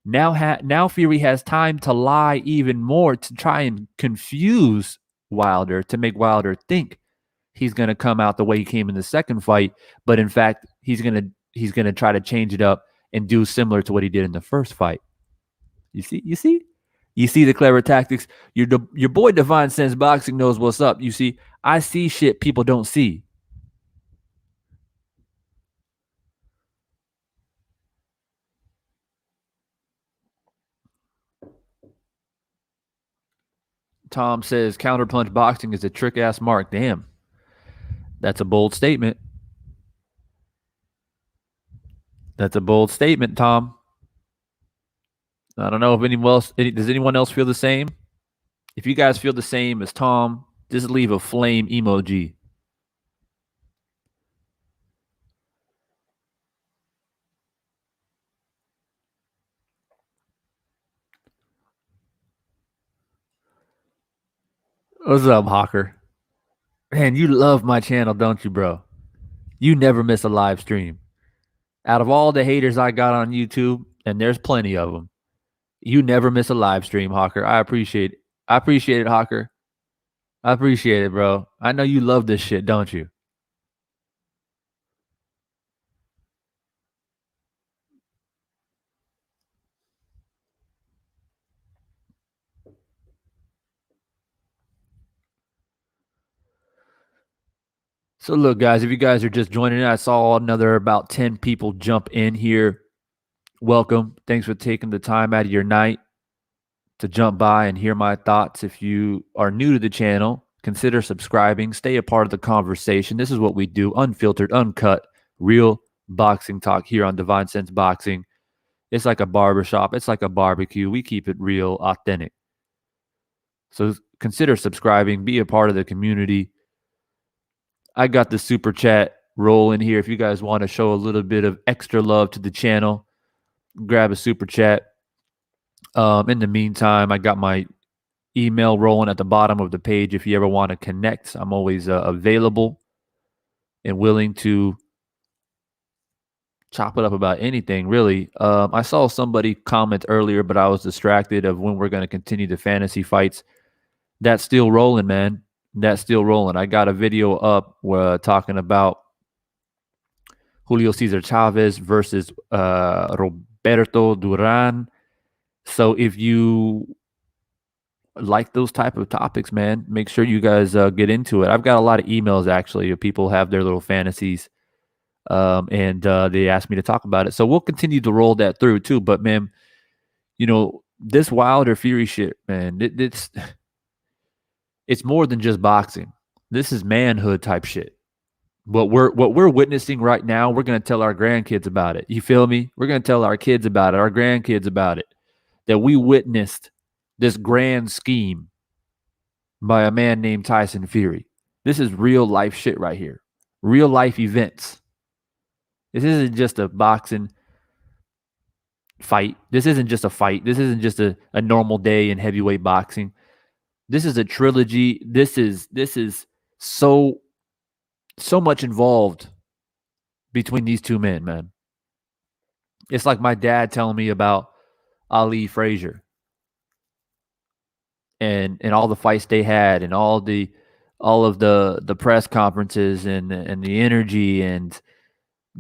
A: Now Fury has time to lie even more, to try and confuse Wilder, to make Wilder think he's going to come out the way he came in the second fight. But in fact, he's going to try to change it up and do similar to what he did in the first fight. You see the clever tactics. Your boy Divine Sense Boxing knows what's up. You see, I see shit people don't see. Tom says counterpunch boxing is a trick ass mark. Damn. That's a bold statement. That's a bold statement, Tom. I don't know if does anyone else feel the same? If you guys feel the same as Tom, just leave a flame emoji. What's up, Hawker? Man, you love my channel, don't you, bro? You never miss a live stream. Out of all the haters I got on YouTube, and there's plenty of them, you never miss a live stream, Hawker. I appreciate it. I appreciate it, Hawker. I appreciate it, bro. I know you love this shit, don't you? So look, guys, if you guys are just joining in, I saw another about 10 people jump in here. Welcome. Thanks for taking the time out of your night to jump by and hear my thoughts. If you are new to the channel, consider subscribing. Stay a part of the conversation. This is what we do, unfiltered, uncut, real boxing talk here on Divine Sense Boxing. It's like a barbershop. It's like a barbecue. We keep it real, authentic. So consider subscribing. Be a part of the community. I got the super chat rolling here. If you guys want to show a little bit of extra love to the channel, grab a super chat. In the meantime, I got my email rolling at the bottom of the page. If you ever want to connect, I'm always available and willing to chop it up about anything, really. I saw somebody comment earlier, but I was distracted of when we're going to continue the fantasy fights. That's still rolling, man. That's still rolling. I got a video up talking about Julio Cesar Chavez versus Roberto Duran. So if you like those type of topics, man, make sure you guys get into it. I've got a lot of emails, actually, of people have their little fantasies, and they asked me to talk about it. So we'll continue to roll that through, too. But, man, you know, this Wilder Fury shit, man, it's more than just boxing. This is manhood type shit. What we're witnessing right now, we're going to tell our grandkids about it. You feel me? We're going to tell our kids about it, our grandkids about it, that we witnessed this grand scheme by a man named Tyson Fury. This is real life shit right here. Real life events. This isn't just a boxing fight. This isn't just a fight. This isn't just a normal day in heavyweight boxing. This is a trilogy. This is so much involved between these two men, man. It's like my dad telling me about Ali Frazier and all the fights they had and all of the press conferences and the energy, and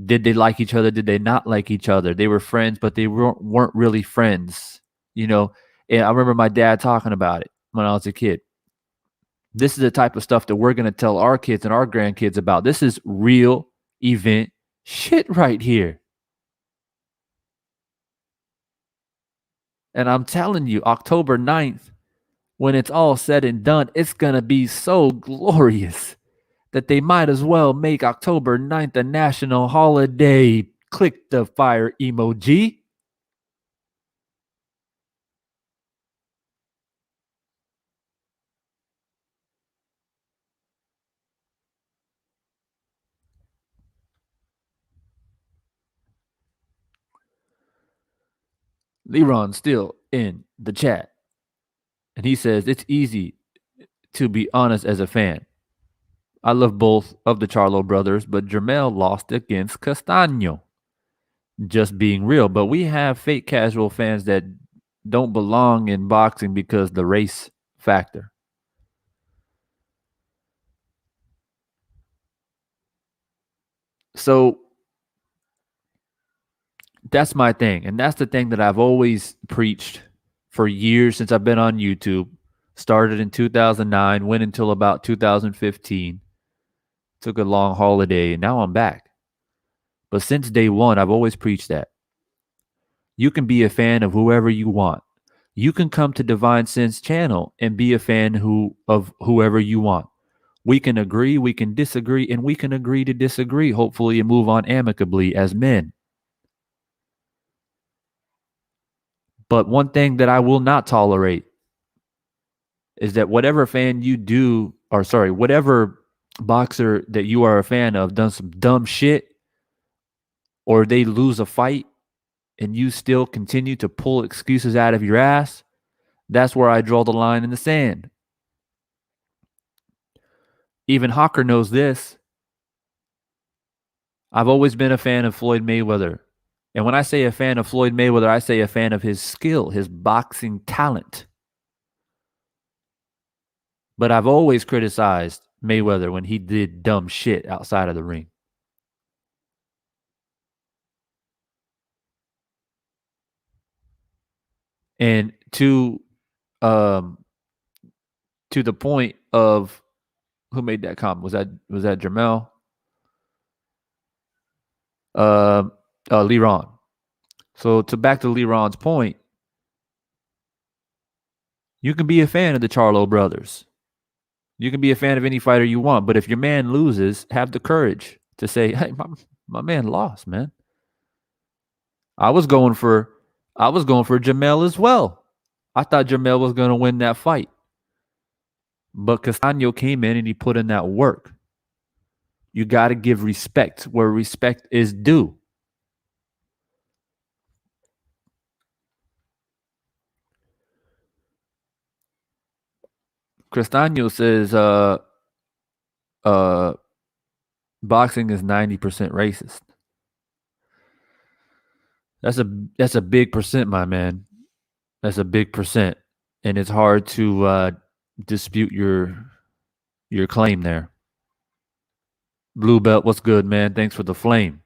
A: did they like each other? Did they not like each other? They were friends, but they weren't really friends, you know? And I remember my dad talking about it when I was a kid. This is the type of stuff that we're going to tell our kids and our grandkids about. This is real event shit right here. And I'm telling you, October 9th, when it's all said and done, it's going to be so glorious that they might as well make October 9th a national holiday. Click the fire emoji. Leron's still in the chat. And he says, it's easy to be honest as a fan. I love both of the Charlo brothers, but Jermell lost against Castaño. Just being real. But we have fake casual fans that don't belong in boxing because the race factor. So that's my thing. And that's the thing that I've always preached for years since I've been on YouTube. Started in 2009, went until about 2015. Took a long holiday, and now I'm back. But since day one, I've always preached that. You can be a fan of whoever you want. You can come to Divine Sense channel and be a fan of whoever you want. We can agree, we can disagree, and we can agree to disagree, hopefully, and move on amicably as men. But one thing that I will not tolerate is that whatever fan you do, or sorry, whatever boxer that you are a fan of done some dumb shit, or they lose a fight, and you still continue to pull excuses out of your ass, that's where I draw the line in the sand. Even Hawker knows this. I've always been a fan of Floyd Mayweather. And when I say a fan of Floyd Mayweather, I say a fan of his skill, his boxing talent. But I've always criticized Mayweather when he did dumb shit outside of the ring. And to the point of who made that comment? Was that Jermell? Leron. So back to Leron's point, you can be a fan of the Charlo brothers. You can be a fan of any fighter you want, but if your man loses, have the courage to say, "Hey, my man lost, man. I was going for Jermell as well. I thought Jermell was going to win that fight, but Castaño came in and he put in that work. You got to give respect where respect is due." Castaño says boxing is 90% racist. That's a big percent, my man. That's a big percent. And it's hard to dispute your claim there. Blue Belt, what's good, man? Thanks for the flame.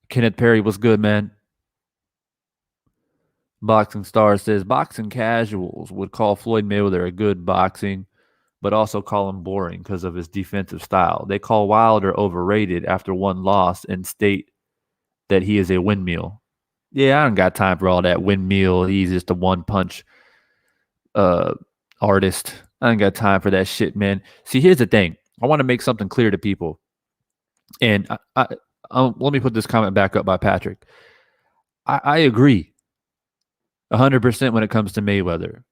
A: Kenneth Perry, what's good, man? Boxing Star says boxing casuals would call Floyd Mayweather a good boxing, but also call him boring because of his defensive style. They call Wilder overrated after one loss and state that he is a windmill. Yeah, I don't got time for all that windmill. He's just a one-punch artist. I ain't got time for that shit, man. See, here's the thing. I want to make something clear to people. And let me put this comment back up by Patrick. I agree. 100% when it comes to Mayweather.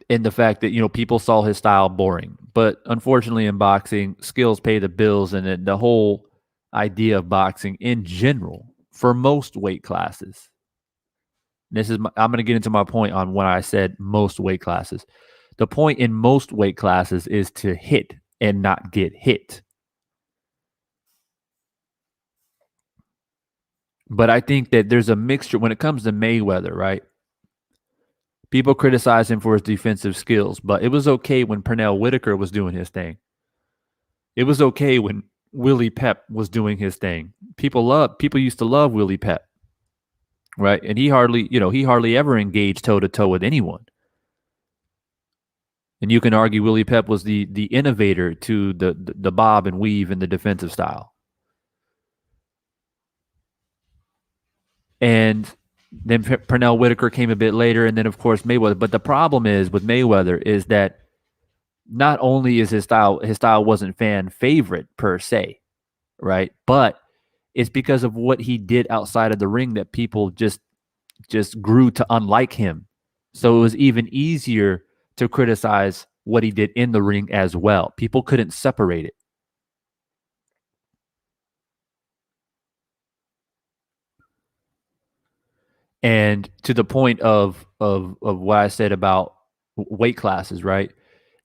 A: And the fact that, people saw his style boring. But unfortunately in boxing, skills pay the bills, and the whole idea of boxing in general for most weight classes. I'm going to get into my point on when I said most weight classes. The point in most weight classes is to hit and not get hit. But I think that there's a mixture when it comes to Mayweather, right? People criticize him for his defensive skills, but it was okay when Pernell Whitaker was doing his thing. It was okay when Willie Pep was doing his thing. People used to love Willie Pep, right? And he hardly ever engaged toe to toe with anyone. And you can argue Willie Pep was the innovator to the bob and weave and the defensive style. And then Pernell Whitaker came a bit later, and then of course Mayweather. But the problem is with Mayweather is that not only is his style wasn't fan favorite per se, right? But it's because of what he did outside of the ring that people just grew to unlike him. So it was even easier to criticize what he did in the ring as well. People couldn't separate it. And to the point of what I said about weight classes, right?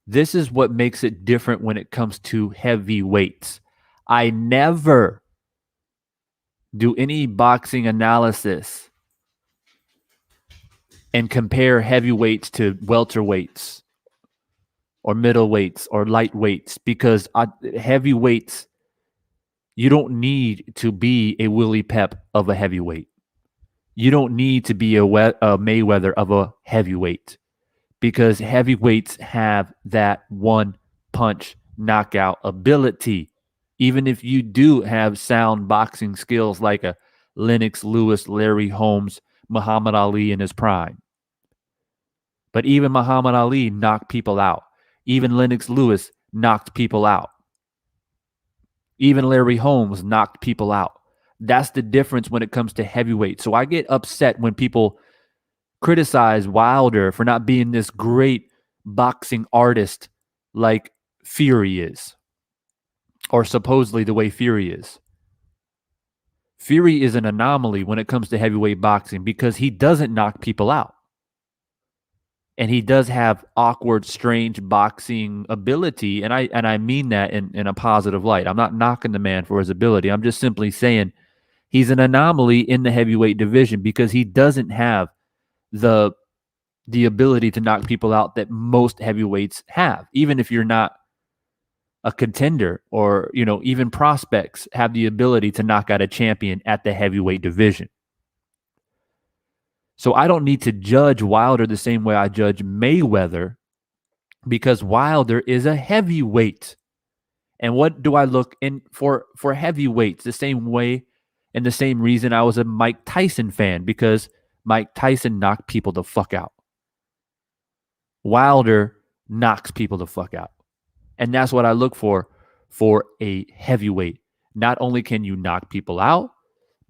A: This is what makes it different when it comes to heavyweights. I never do any boxing analysis and compare heavyweights to welterweights or middleweights or lightweights, because heavyweights, you don't need to be a Willie Pep of a heavyweight. You don't need to be a Mayweather of a heavyweight, because heavyweights have that one punch knockout ability. Even if you do have sound boxing skills like a Lennox Lewis, Larry Holmes, Muhammad Ali in his prime. But even Muhammad Ali knocked people out. Even Lennox Lewis knocked people out. Even Larry Holmes knocked people out. That's the difference when it comes to heavyweight. So I get upset when people criticize Wilder for not being this great boxing artist like Fury is, or supposedly the way Fury is. Fury is an anomaly when it comes to heavyweight boxing because he doesn't knock people out. And he does have awkward, strange boxing ability. And I mean that in a positive light. I'm not knocking the man for his ability. I'm just simply saying he's an anomaly in the heavyweight division because he doesn't have the ability to knock people out that most heavyweights have. Even if you're not a contender, or even prospects have the ability to knock out a champion at the heavyweight division. So I don't need to judge Wilder the same way I judge Mayweather, because Wilder is a heavyweight. And what do I look in for heavyweights? The same way and the same reason I was a Mike Tyson fan, because Mike Tyson knocked people the fuck out. Wilder knocks people the fuck out. And that's what I look for a heavyweight. Not only can you knock people out,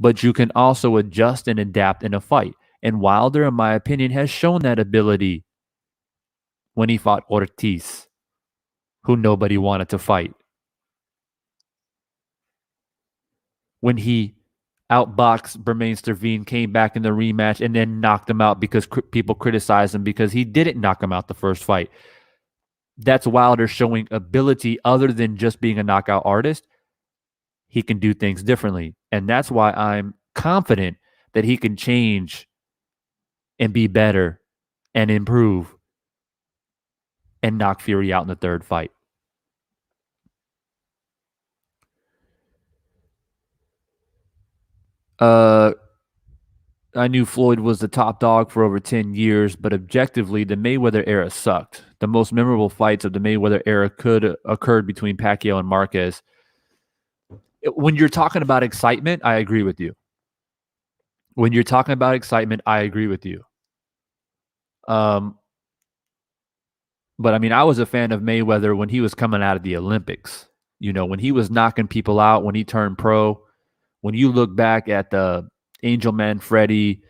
A: but you can also adjust and adapt in a fight. And Wilder, in my opinion, has shown that ability when he fought Ortiz, who nobody wanted to fight. When he outboxed Bermane Sterveen, came back in the rematch, and then knocked him out because people criticized him because he didn't knock him out the first fight. That's Wilder showing ability other than just being a knockout artist. He can do things differently. And that's why I'm confident that he can change and be better and improve and knock Fury out in the third fight. I knew Floyd was the top dog for over 10 years, but objectively, the Mayweather era sucked. The most memorable fights of the Mayweather era occurred between Pacquiao and Marquez. When you're talking about excitement, I agree with you. When you're talking about excitement, I agree with you. But I mean, I was a fan of Mayweather when he was coming out of the Olympics. When he was knocking people out, when he turned pro. When you look back at the Angel Man Freddy,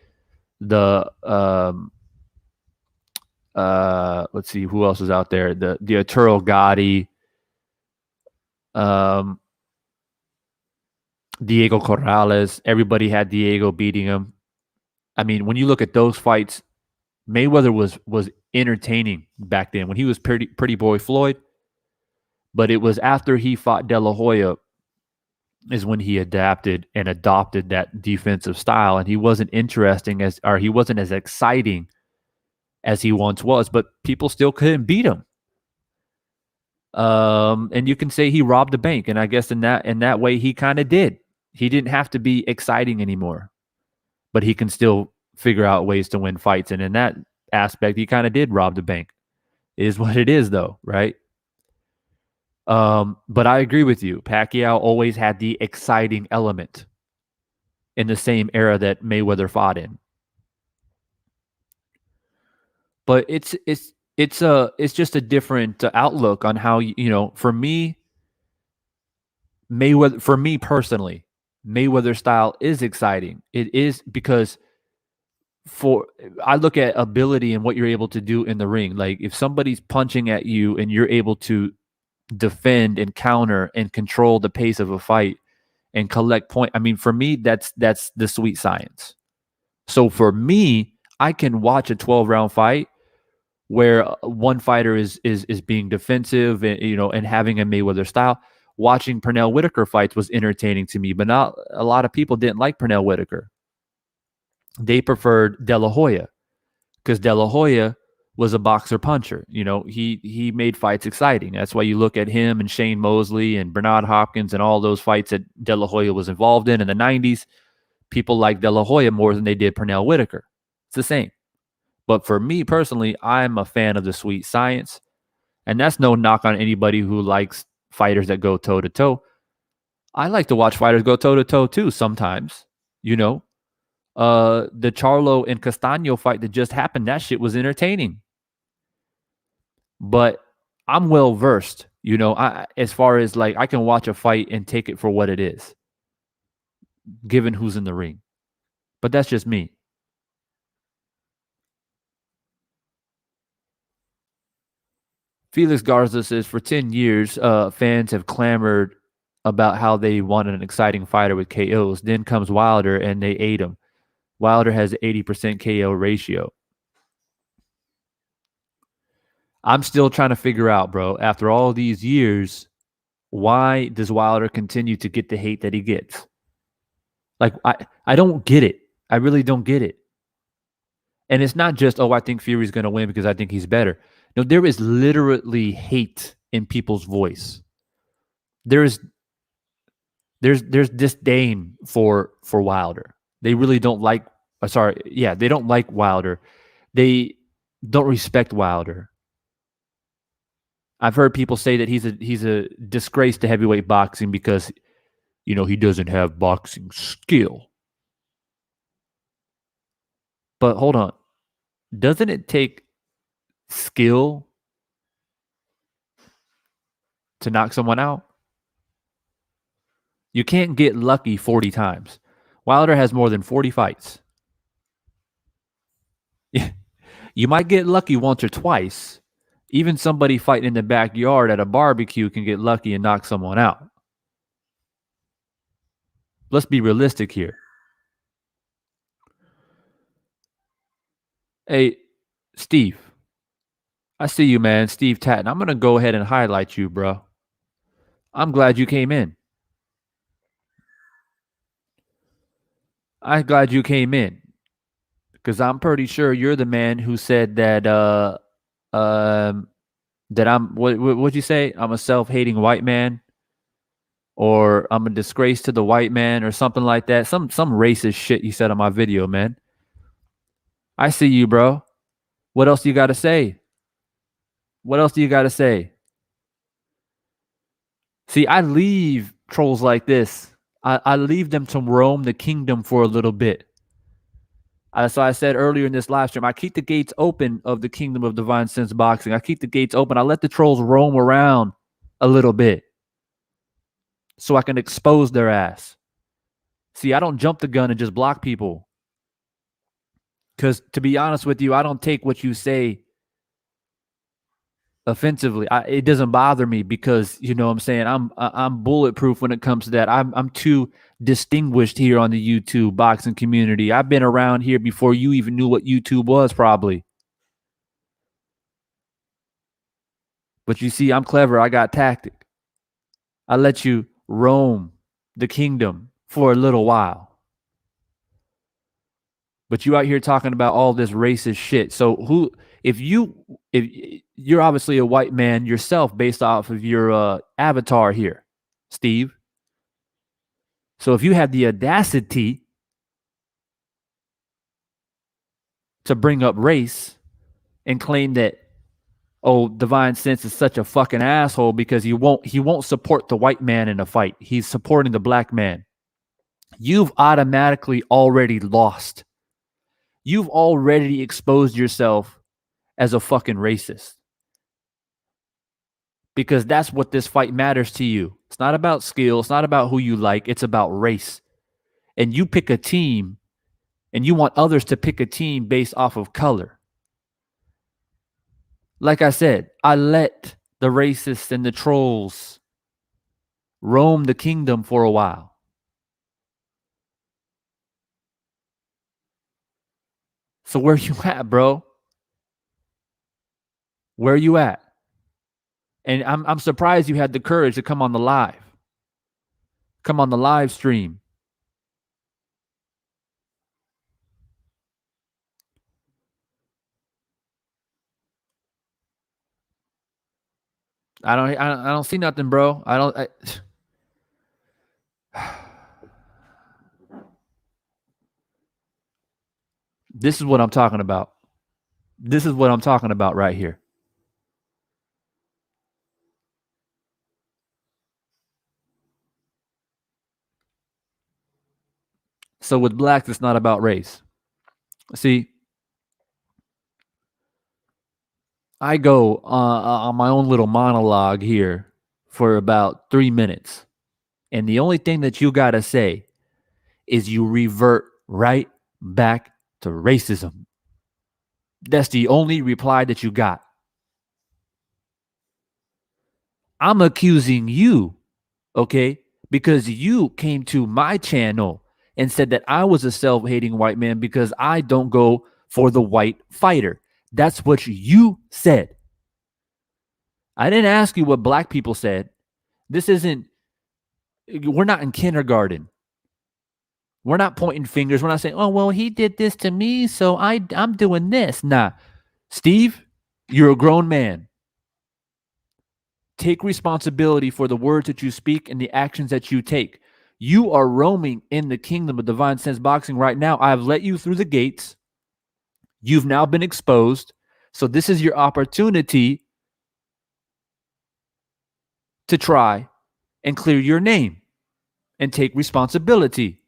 A: the let's see who else is out there. The Arturo Gotti, um, Diego Corrales. Everybody had Diego beating him. I mean, when you look at those fights, Mayweather was entertaining back then when he was pretty boy Floyd. But it was after he fought De La Hoya is when he adapted and adopted that defensive style, and he wasn't he wasn't as exciting as he once was. But people still couldn't beat him. And you can say he robbed the bank, and I guess in that way he kind of did. He didn't have to be exciting anymore, but he can still figure out ways to win fights, and in that aspect, he kind of did rob the bank. It is what it is, though, right? But I agree with you. Pacquiao always had the exciting element in the same era that Mayweather fought in. But it's just a different outlook on how, for me, Mayweather, for me personally, Mayweather style is exciting. It is because I look at ability and what you're able to do in the ring. Like if somebody's punching at you and you're able to defend and counter and control the pace of a fight and collect point. I mean, for me, that's the sweet science. So for me, I can watch a 12-round fight where one fighter is being defensive and, and having a Mayweather style. Watching Pernell Whitaker fights was entertaining to me, but not a lot of people didn't like Pernell Whitaker. They preferred De La Hoya because De La Hoya was a boxer puncher. He made fights exciting. That's why you look at him and Shane Mosley and Bernard Hopkins and all those fights that De La Hoya was involved in the 90s. People like De La Hoya more than they did Pernell Whitaker. It's the same. But for me personally, I'm a fan of the sweet science. And that's no knock on anybody who likes fighters that go toe-to-toe. I like to watch fighters go toe-to-toe too sometimes. The Charlo and Castaño fight that just happened, that shit was entertaining. But I'm well versed, as far as like I can watch a fight and take it for what it is, given who's in the ring. But that's just me. Felix Garza says, for 10 years, fans have clamored about how they wanted an exciting fighter with KOs. Then comes Wilder and they ate him. Wilder has an 80% KO ratio. I'm still trying to figure out, bro, after all these years, why does Wilder continue to get the hate that he gets? Like, I don't get it. I really don't get it. And it's not just, I think Fury's going to win because I think he's better. No, there is literally hate in people's voice. There's disdain for Wilder. They really don't like, they don't like Wilder. They don't respect Wilder. I've heard people say that he's a disgrace to heavyweight boxing because, he doesn't have boxing skill. But hold on. Doesn't it take skill to knock someone out? You can't get lucky 40 times. Wilder has more than 40 fights. You might get lucky once or twice. Even somebody fighting in the backyard at a barbecue can get lucky and knock someone out. Let's be realistic here. Hey, Steve. I see you, man. Steve Tatton. I'm going to go ahead and highlight you, bro. I'm glad you came in. I'm glad you came in. Because I'm pretty sure you're the man who said that that I'm what'd you say? I'm a self-hating white man, or I'm a disgrace to the white man, or something like that. Some racist shit you said on my video, man. I see you, bro. What else do you got to say? What else do you got to say? See, I leave trolls like this. I leave them to roam the kingdom for a little bit. So I said earlier in this live stream, I keep the gates open of the kingdom of Divine Sense Boxing. I keep the gates open. I let the trolls roam around a little bit so I can expose their ass. See, I don't jump the gun and just block people. Because to be honest with you, I don't take what you say offensively. It doesn't bother me because you know what I'm saying, I'm bulletproof when it comes to that. I'm too distinguished here on the YouTube boxing community. I've been around here before you even knew what YouTube was, probably. But you see, I'm clever. I got tactic. I let you roam the kingdom for a little while. But you out here talking about all this racist shit. So if you're obviously a white man yourself based off of your avatar here, Steve. So if you have the audacity to bring up race and claim that, oh, Divine Sense is such a fucking asshole because he won't support the white man in a fight. He's supporting the black man. You've automatically already lost. You've already exposed yourself as a fucking racist. Because that's what this fight matters to you. It's not about skill. It's not about who you like. It's about race. And you pick a team and you want others to pick a team based off of color. Like I said, I let the racists and the trolls roam the kingdom for a while. So where you at, bro? Where you at? And I'm surprised you had the courage to come on the live. Come on the live stream. I don't see nothing, bro. This is what I'm talking about. This is what I'm talking about right here. So with blacks, it's not about race. See, I go on my own little monologue here for about 3 minutes. And the only thing that you got to say is you revert right back to racism. That's the only reply that you got. I'm accusing you, okay? Because you came to my channel and said that I was a self-hating white man because I don't go for the white fighter. That's what you said. I didn't ask you what black people said. We're not in kindergarten. We're not pointing fingers. We're not saying, oh, well, he did this to me, so I'm doing this. Nah, Steve, you're a grown man. Take responsibility for the words that you speak and the actions that you take. You are roaming in the kingdom of Divine Sense Boxing right now. I've let you through the gates. You've now been exposed. So this is your opportunity to try and clear your name and take responsibility.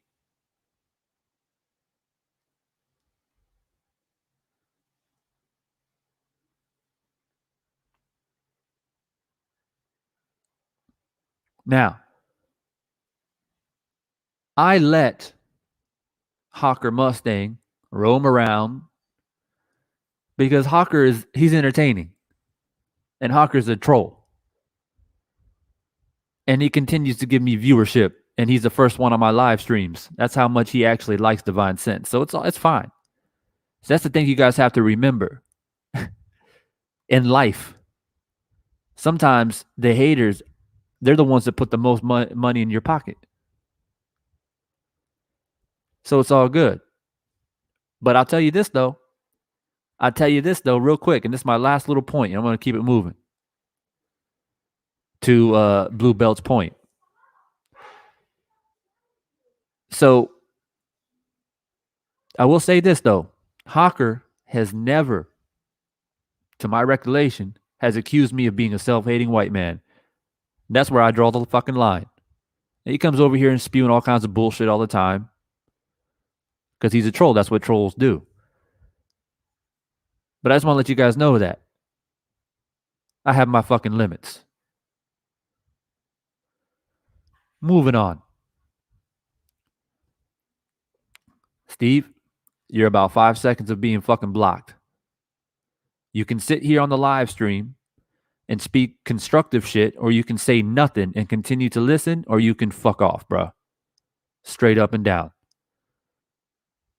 A: Now, I let Hawker Mustang roam around because he's entertaining. And Hawker's a troll. And he continues to give me viewership. And he's the first one on my live streams. That's how much he actually likes Divine Sense. So it's fine. So that's the thing you guys have to remember. In life, sometimes the haters, they're the ones that put the most money in your pocket. So it's all good. But I'll tell you this, though. Real quick. And this is my last little point. And I'm going to keep it moving to Blue Belt's point. So I will say this, though. Hawker has never, to my recollection, has accused me of being a self-hating white man. That's where I draw the fucking line. And he comes over here and spewing all kinds of bullshit all the time because he's a troll. That's what trolls do. But I just want to let you guys know that I have my fucking limits. Moving on. Steve, you're about 5 seconds of being fucking blocked. You can sit here on the live stream and speak constructive shit, or you can say nothing and continue to listen, or you can fuck off, bro. Straight up and down.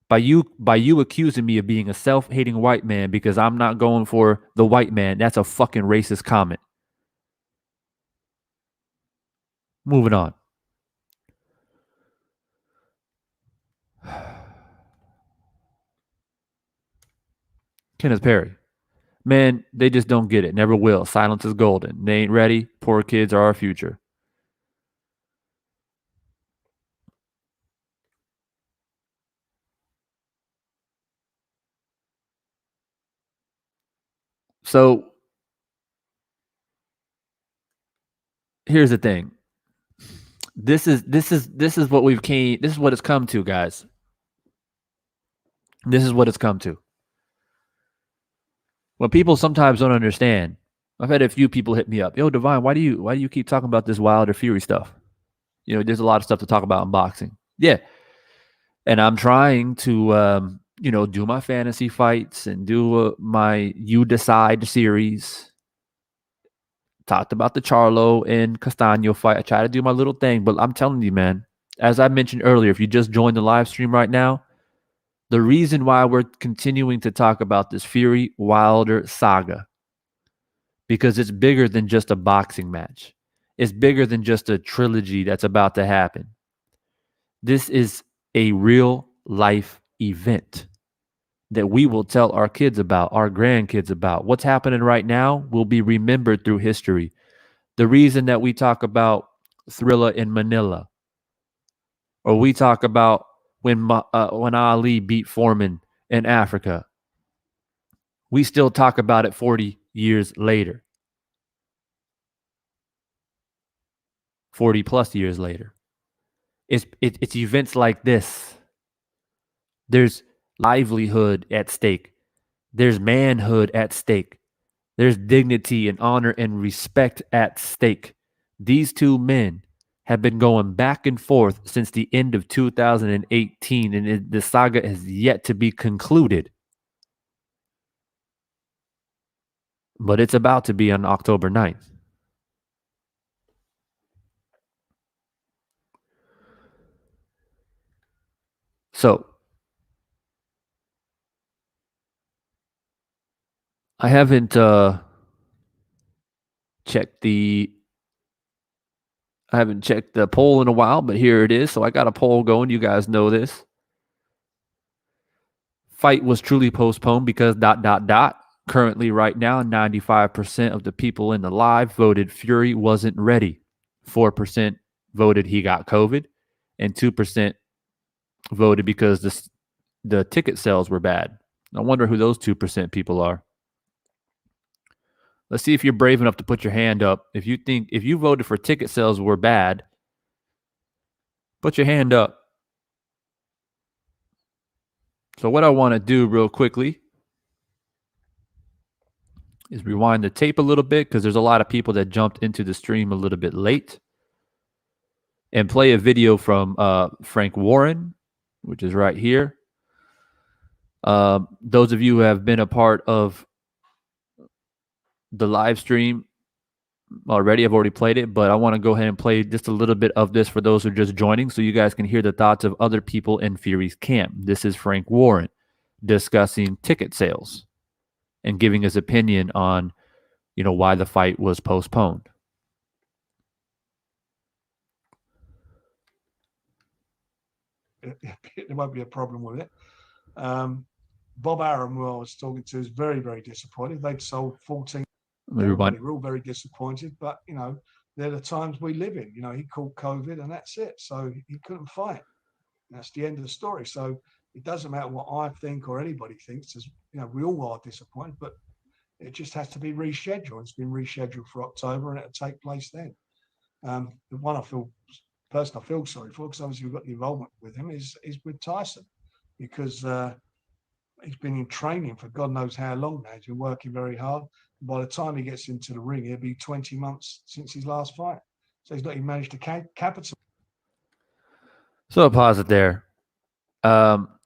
A: By you accusing me of being a self-hating white man because I'm not going for the white man, that's a fucking racist comment. Moving on. Kenneth Perry. Man, they just don't get it. Never will. Silence is golden. They ain't ready. Poor kids are our future. So here's the thing. This is what we've came. This is what it's come to, guys. This is what it's come to. What people sometimes don't understand. I've had a few people hit me up. Yo, Divine, why do you keep talking about this Wilder Fury stuff? You know, there's a lot of stuff to talk about in boxing. Yeah. And I'm trying to, do my fantasy fights and do my You Decide series. Talked about the Charlo and Castano fight. I try to do my little thing, but I'm telling you, man, as I mentioned earlier, if you just joined the live stream right now, the reason why we're continuing to talk about this Fury Wilder saga, because it's bigger than just a boxing match. It's bigger than just a trilogy that's about to happen. This is a real life event that we will tell our kids about, our grandkids about. What's happening right now will be remembered through history. The reason that we talk about Thriller in Manila, or we talk about when Ali beat Foreman in Africa, we still talk about it 40 years later. 40 plus years later. It's events like this. There's livelihood at stake. There's manhood at stake. There's dignity and honor and respect at stake. These two men have been going back and forth since the end of 2018, and the saga has yet to be concluded. But it's about to be on October 9th. So, I haven't checked the poll in a while, but here it is. So I got a poll going. You guys know this. Fight was truly postponed because ... Currently, right now, 95% of the people in the live voted Fury wasn't ready. 4% voted he got COVID, and 2% voted because the ticket sales were bad. I wonder who those 2% people are. Let's see if you're brave enough to put your hand up. If you voted for ticket sales were bad, put your hand up. So what I want to do real quickly is rewind the tape a little bit, because there's a lot of people that jumped into the stream a little bit late, and play a video from Frank Warren, which is right here. Those of you who have been a part of the live stream already, I've already played it, but I want to go ahead and play just a little bit of this for those who are just joining, so you guys can hear the thoughts of other people in Fury's camp. This is Frank Warren discussing ticket sales and giving his opinion on, why the fight was postponed.
C: There won't be a problem with it. Bob Arum, who I was talking to, is very, very disappointed. They'd sold 14. Everybody, we're all very disappointed, but they're the times we live in. He caught COVID and that's it. So he couldn't fight. That's the end of the story. So it doesn't matter what I think or anybody thinks. As we all are disappointed, but it just has to be rescheduled. It's been rescheduled for October, and it'll take place then. The one I feel sorry for, because obviously we've got the involvement with him, is with Tyson, because he's been in training for God knows how long now. He's been working very hard. By the time he gets into the ring, it'll be 20 months since his last fight. So he's not even managed to capital.
A: So I'll pause it there.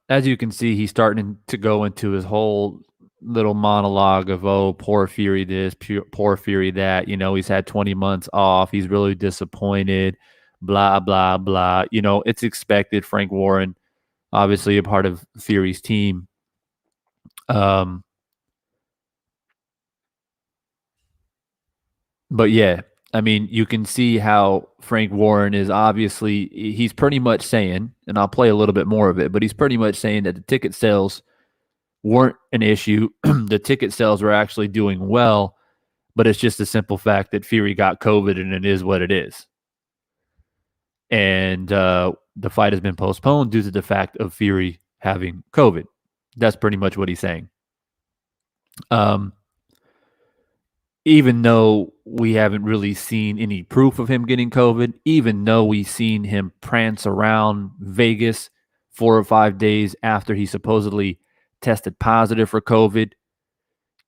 A: as you can see, he's starting to go into his whole little monologue of, oh, poor Fury this, poor Fury that. He's had 20 months off. He's really disappointed, blah, blah, blah. It's expected. Frank Warren, obviously a part of Fury's team. But yeah, I mean, you can see how Frank Warren is obviously, he's pretty much saying, and I'll play a little bit more of it, but he's pretty much saying that the ticket sales weren't an issue. The ticket sales were actually doing well, but it's just a simple fact that Fury got COVID and it is what it is. And the fight has been postponed due to the fact of Fury having COVID. That's pretty much what he's saying. Even though we haven't really seen any proof of him getting COVID, even though we've seen him prance around Vegas 4 or 5 days after he supposedly tested positive for COVID,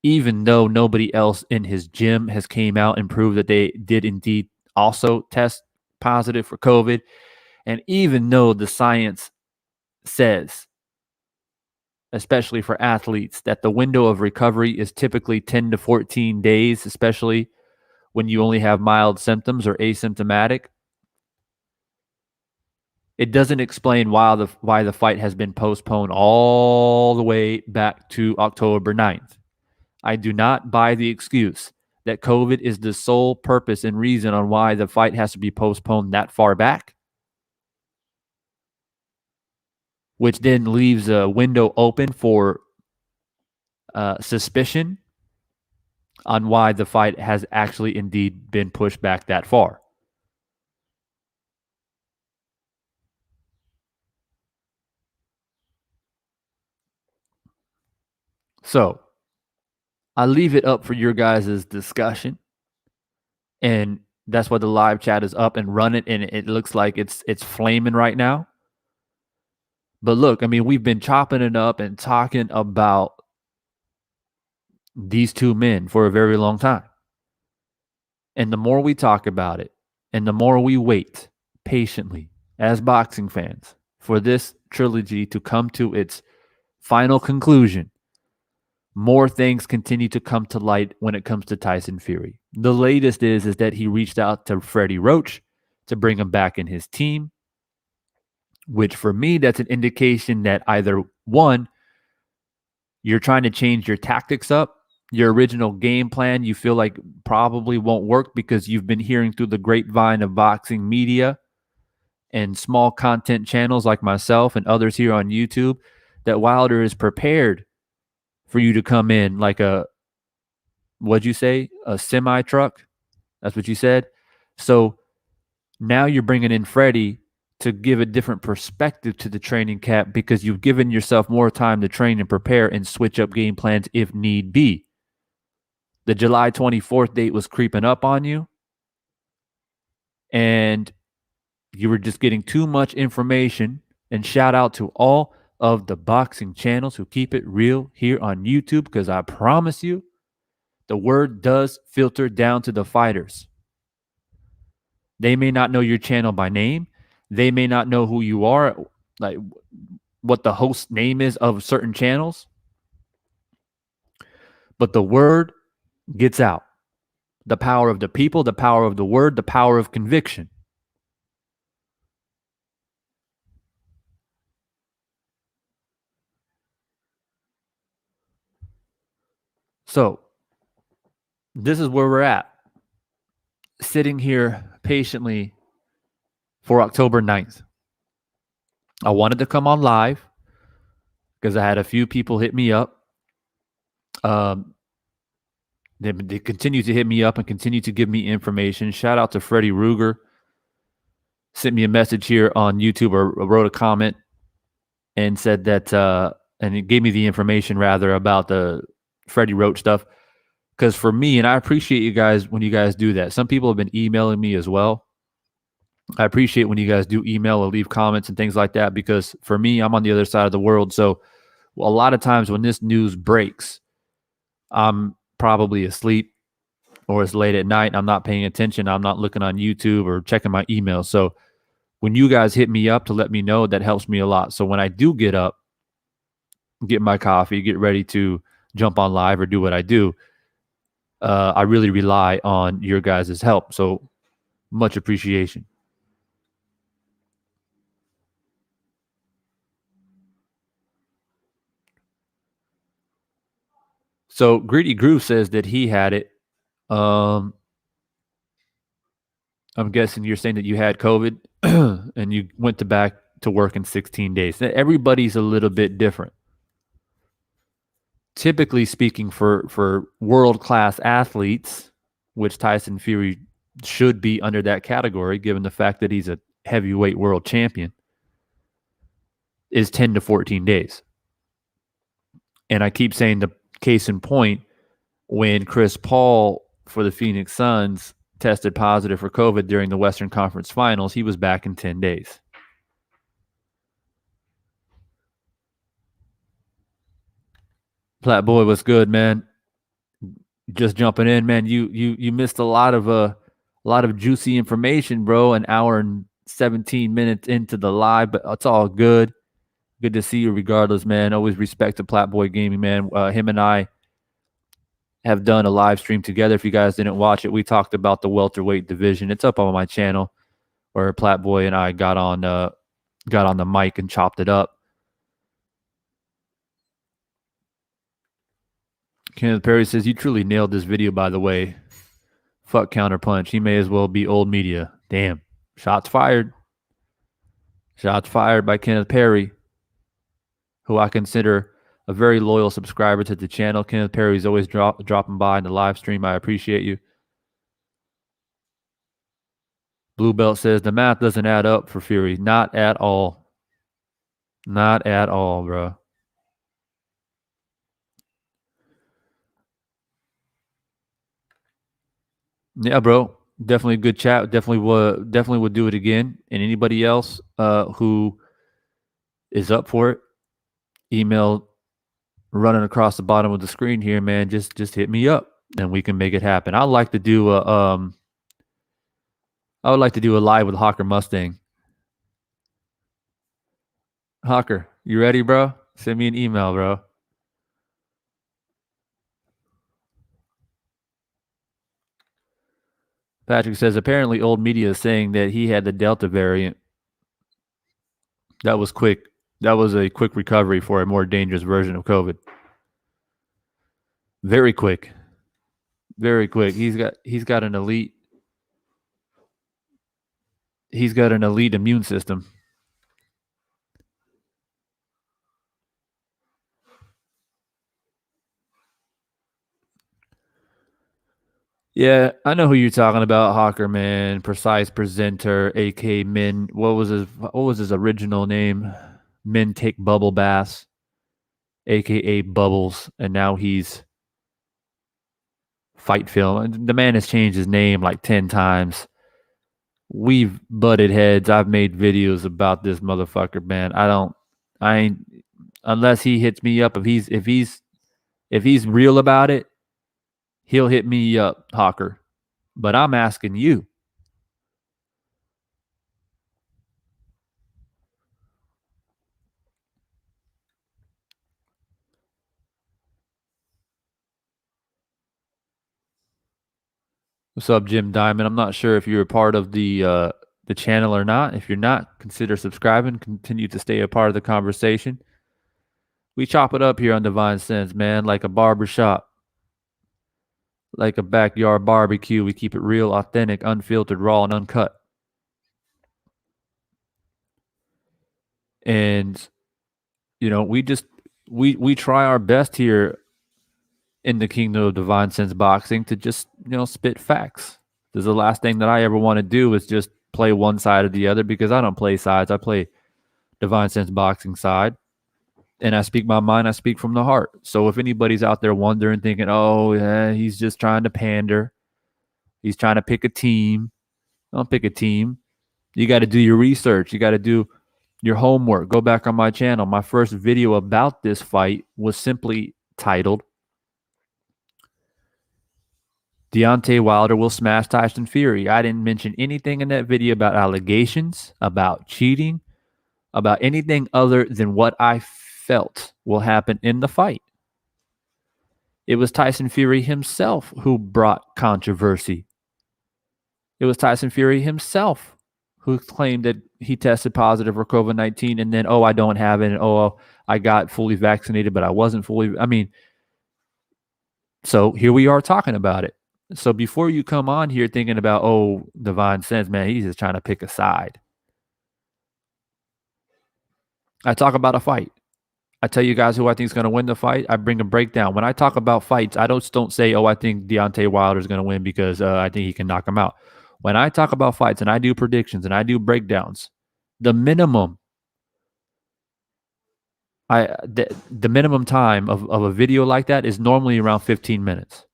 A: even though nobody else in his gym has came out and proved that they did indeed also test positive for COVID, and even though the science says, especially for athletes, that the window of recovery is typically 10 to 14 days, especially when you only have mild symptoms or asymptomatic, it doesn't explain why the fight has been postponed all the way back to October 9th. I do not buy the excuse that COVID is the sole purpose and reason on why the fight has to be postponed that far back, which then leaves a window open for suspicion on why the fight has actually indeed been pushed back that far. So I leave it up for your guys' discussion. And that's why the live chat is up and running, and it looks like it's flaming right now. But look, I mean, we've been chopping it up and talking about these two men for a very long time. And the more we talk about it, and the more we wait patiently as boxing fans for this trilogy to come to its final conclusion, more things continue to come to light when it comes to Tyson Fury. The latest is that he reached out to Freddie Roach to bring him back in his team, which for me, that's an indication that either one, you're trying to change your tactics up, your original game plan you feel like probably won't work because you've been hearing through the grapevine of boxing media and small content channels like myself and others here on YouTube that Wilder is prepared for you to come in like what'd you say? A semi truck? That's what you said? So now you're bringing in Freddie to give a different perspective to the training camp because you've given yourself more time to train and prepare and switch up game plans if need be. The July 24th date was creeping up on you, and you were just getting too much information. And shout out to all of the boxing channels who keep it real here on YouTube, because I promise you, the word does filter down to the fighters. They may not know your channel by name. They may not know who you are, like what the host name is of certain channels. But the word gets out. The power of the people, the power of the word, the power of conviction. So, this is where we're at. Sitting here patiently for October 9th. I wanted to come on live because I had a few people hit me up. They continue to hit me up and continue to give me information. Shout out to Freddie Ruger. Sent me a message here on YouTube or wrote a comment and said that, and it gave me the information rather about the Freddie Roach stuff. Because for me, and I appreciate you guys when you guys do that. Some people have been emailing me as well. I appreciate when you guys do email or leave comments and things like that, because for me, I'm on the other side of the world. So a lot of times when this news breaks, I'm probably asleep or it's late at night. I'm not paying attention. I'm not looking on YouTube or checking my email. So when you guys hit me up to let me know, that helps me a lot. So when I do get up, get my coffee, get ready to jump on live or do what I do, I really rely on your guys' help. So much appreciation. So Greedy Groove says that he had it. I'm guessing you're saying that you had COVID and you went back to work in 16 days. Everybody's a little bit different. Typically speaking, for world-class athletes, which Tyson Fury should be under that category, given the fact that he's a heavyweight world champion, is 10 to 14 days. And I keep saying the case in point, when Chris Paul for the Phoenix Suns tested positive for COVID during the Western Conference Finals, he was back in 10 days. Plat Boy, what's good, man? Just jumping in, man. You missed a lot of juicy information, bro. An hour and 17 minutes into the live, but it's all good. Good to see you regardless, man. Always respect to Plat Boy Gaming, man. Him and I have done a live stream together. If you guys didn't watch it, we talked about the welterweight division. It's up on my channel where Plat Boy and I got on the mic and chopped it up. Kenneth Perry says, you truly nailed this video, by the way. Fuck Counterpunch. He may as well be old media. Damn. Shots fired. Shots fired by Kenneth Perry, who I consider a very loyal subscriber to the channel. Kenneth Perry is always dropping by in the live stream. I appreciate you. Blue Belt says, the math doesn't add up for Fury. Not at all. Not at all, bro. Yeah, bro. Definitely a good chat. Definitely would do it again. And anybody else who is up for it, email running across the bottom of the screen here, man. Just hit me up and we can make it happen. I would like to do a live with Hawker Mustang. Hawker, you ready, bro? Send me an email, bro. Patrick says, apparently old media is saying that he had the Delta variant. That was quick. That was a quick recovery for a more dangerous version of COVID. Very quick. Very quick. He's got an elite immune system. Yeah, I know who you're talking about, Hawker, man. Precise Presenter, AK Min. What was his original name? Min Take Bubble Bass, aka Bubbles, and now he's Fight Film. And the man has changed his name like 10 times. We've butted heads. I've made videos about this motherfucker, man. I ain't unless he hits me up. If he's real about it, he'll hit me up, Hawker. But I'm asking you. What's up, Jim Diamond? I'm not sure if you're a part of the channel or not. If you're not, consider subscribing. Continue to stay a part of the conversation. We chop it up here on Divine Sense, man, like a barbershop. Like a backyard barbecue. We keep it real, authentic, unfiltered, raw, and uncut. And, you know, we try our best here in the Kingdom of Divine Sense Boxing to just, spit facts. Because the last thing that I ever want to do is just play one side or the other, because I don't play sides. I play Divine Sense Boxing side. And I speak my mind. I speak from the heart. So if anybody's out there wondering, thinking, oh, yeah, he's just trying to pander. He's trying to pick a team. Don't pick a team. You got to do your research. You got to do your homework. Go back on my channel. My first video about this fight was simply titled, Deontay Wilder will smash Tyson Fury. I didn't mention anything in that video about allegations, about cheating, about anything other than what I felt will happen in the fight. It was Tyson Fury himself who brought controversy. It was Tyson Fury himself who claimed that he tested positive for COVID-19 and then, oh, I don't have it. And, oh, I got fully vaccinated, but I wasn't fully. I mean, so here we are talking about it. So before you come on here thinking about, oh, Divine Sense, man, he's just trying to pick a side. I talk about a fight. I tell you guys who I think is going to win the fight. I bring a breakdown. When I talk about fights, I don't say, oh, I think Deontay Wilder is going to win because I think he can knock him out. When I talk about fights and I do predictions and I do breakdowns, the minimum the minimum time of a video like that is normally around 15 minutes.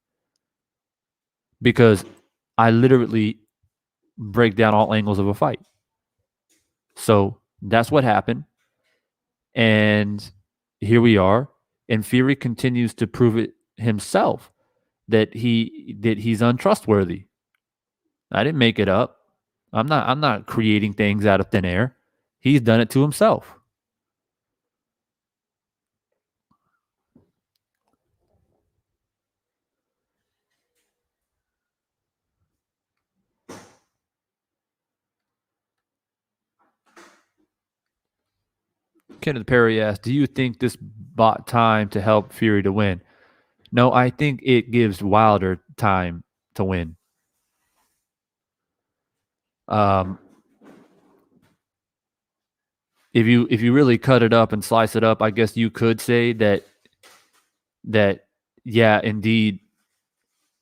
A: Because I literally break down all angles of a fight. So that's what happened. And here we are. And Fury continues to prove it himself that he's untrustworthy. I didn't make it up. I'm not creating things out of thin air. He's done it to himself. Kenneth Perry asked, do you think this bought time to help Fury to win? No, I think it gives Wilder time to win. If you really cut it up and slice it up, I guess you could say that yeah, indeed,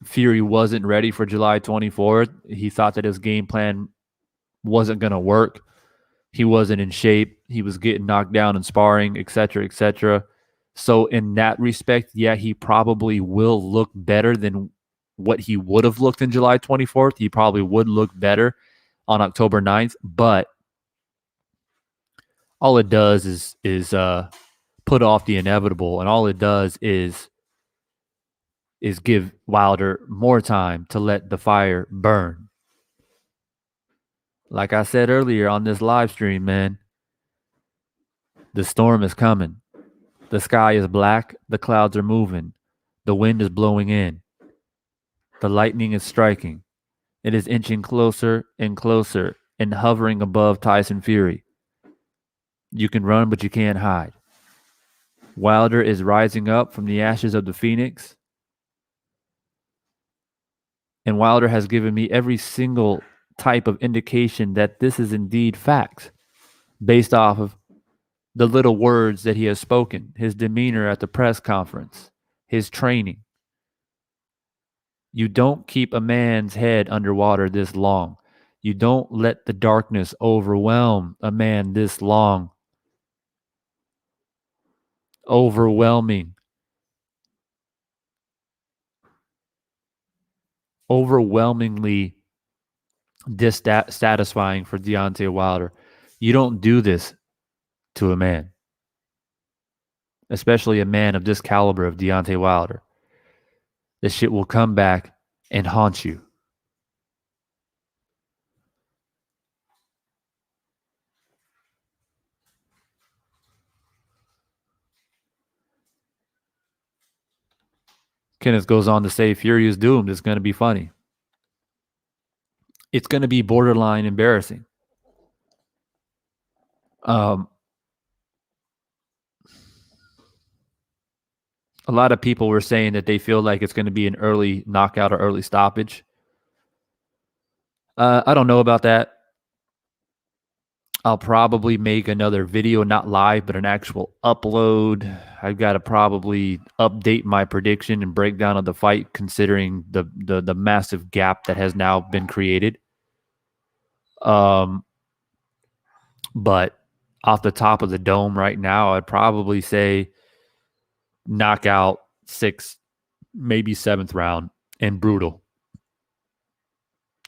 A: Fury wasn't ready for July 24th. He thought that his game plan wasn't going to work. He wasn't in shape. He was getting knocked down in sparring, et cetera, et cetera. So in that respect, yeah, he probably will look better than what he would have looked in July 24th. He probably would look better on October 9th, but all it does is put off the inevitable, and all it does is give Wilder more time to let the fire burn. Like I said earlier on this live stream, man, the storm is coming. The sky is black. The clouds are moving. The wind is blowing in. The lightning is striking. It is inching closer and closer and hovering above Tyson Fury. You can run, but you can't hide. Wilder is rising up from the ashes of the Phoenix. And Wilder has given me every single type of indication that this is indeed fact based off of the little words that he has spoken, his demeanor at the press conference, his training. You don't keep a man's head underwater this long. You don't let the darkness overwhelm a man this long. Overwhelmingly dissatisfying for Deontay Wilder. You don't do this to a man, especially a man of this caliber of Deontay Wilder. This shit will come back and haunt you. Kenneth goes on to say, Fury is doomed. It's going to be funny. It's going to be borderline embarrassing. A lot of people were saying that they feel like it's going to be an early knockout or early stoppage. I don't know about that. I'll probably make another video, not live, but an actual upload. I've got to probably update my prediction and breakdown of the fight, considering the massive gap that has now been created. But off the top of the dome right now, I'd probably say knockout 6th, maybe 7th round, and brutal.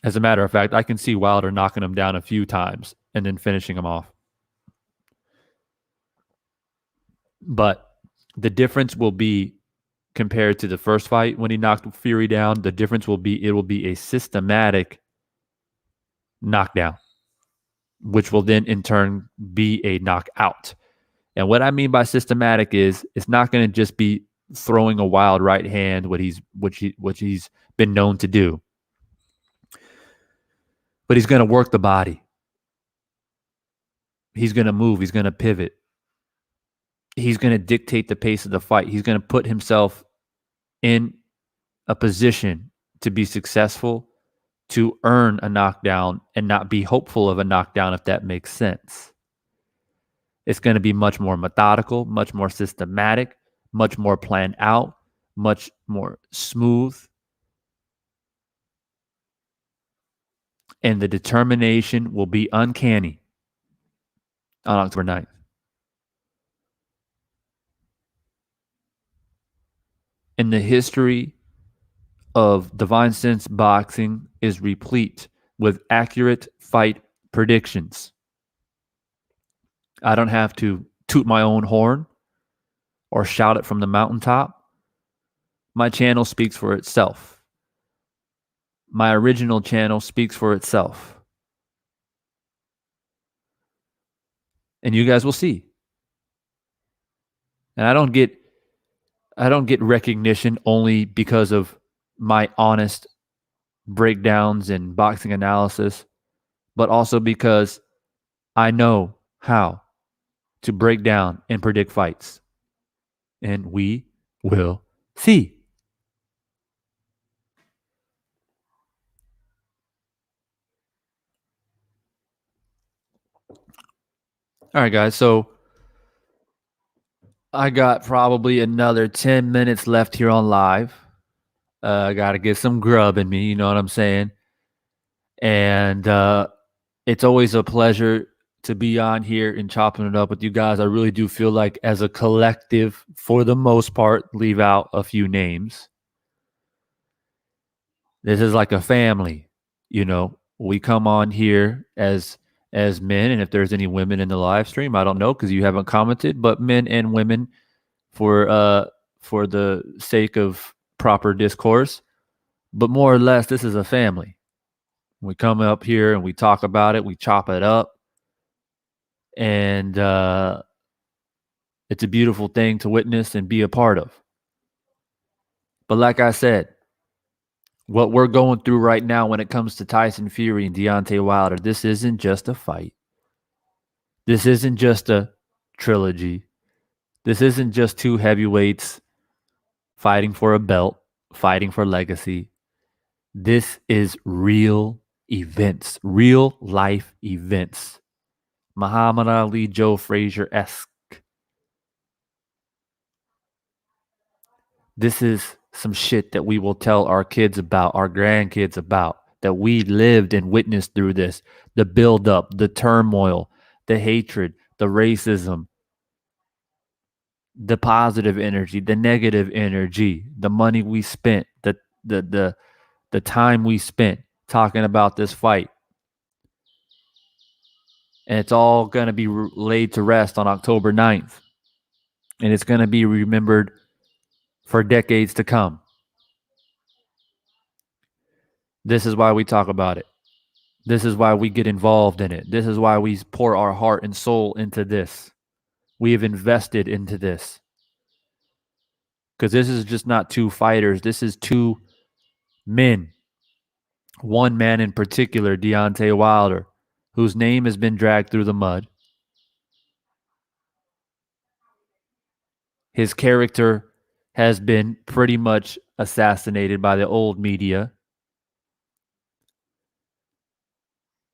A: As a matter of fact, I can see Wilder knocking him down a few times and then finishing him off. But the difference will be, compared to the first fight when he knocked Fury down, the difference will be it will be a systematic knockdown, which will then in turn be a knockout. And what I mean by systematic is it's not going to just be throwing a wild right hand, which he's been known to do. But he's going to work the body. He's going to move. He's going to pivot. He's going to dictate the pace of the fight. He's going to put himself in a position to be successful, to earn a knockdown and not be hopeful of a knockdown, if that makes sense. It's going to be much more methodical, much more systematic, much more planned out, much more smooth. And the determination will be uncanny on October 9th. And the history of Divine Sense Boxing is replete with accurate fight predictions. I don't have to toot my own horn or shout it from the mountaintop. My channel speaks for itself. My original channel speaks for itself. And you guys will see. And I don't get recognition only because of my honest breakdowns and boxing analysis, but also because I know how to break down and predict fights. And we will see. All right, guys. So I got probably another 10 minutes left here on live. I got to get some grub in me. You know what I'm saying? And it's always a pleasure to be on here and chopping it up with you guys. I really do feel like as a collective, for the most part, leave out a few names. This is like a family, you know. We come on here as men, and if there's any women in the live stream, I don't know because you haven't commented, but men and women for the sake of proper discourse. But more or less, this is a family. We come up here and we talk about it, we chop it up, and it's a beautiful thing to witness and be a part of. But like I said, what we're going through right now when it comes to Tyson Fury and Deontay Wilder, this isn't just a fight. This isn't just a trilogy. This isn't just two heavyweights fighting for a belt, fighting for legacy. This is real events, real life events. Muhammad Ali, Joe Frazier-esque. This is some shit that we will tell our kids about, our grandkids about, that we lived and witnessed through this. The buildup, the turmoil, the hatred, the racism, the positive energy, the negative energy, the money we spent, the time we spent talking about this fight. And it's all going to be laid to rest on October 9th. And it's going to be remembered for decades to come. This is why we talk about it. This is why we get involved in it. This is why we pour our heart and soul into this. We have invested into this. Because this is just not two fighters. This is two men. One man in particular, Deontay Wilder, whose name has been dragged through the mud. His character has been pretty much assassinated by the old media.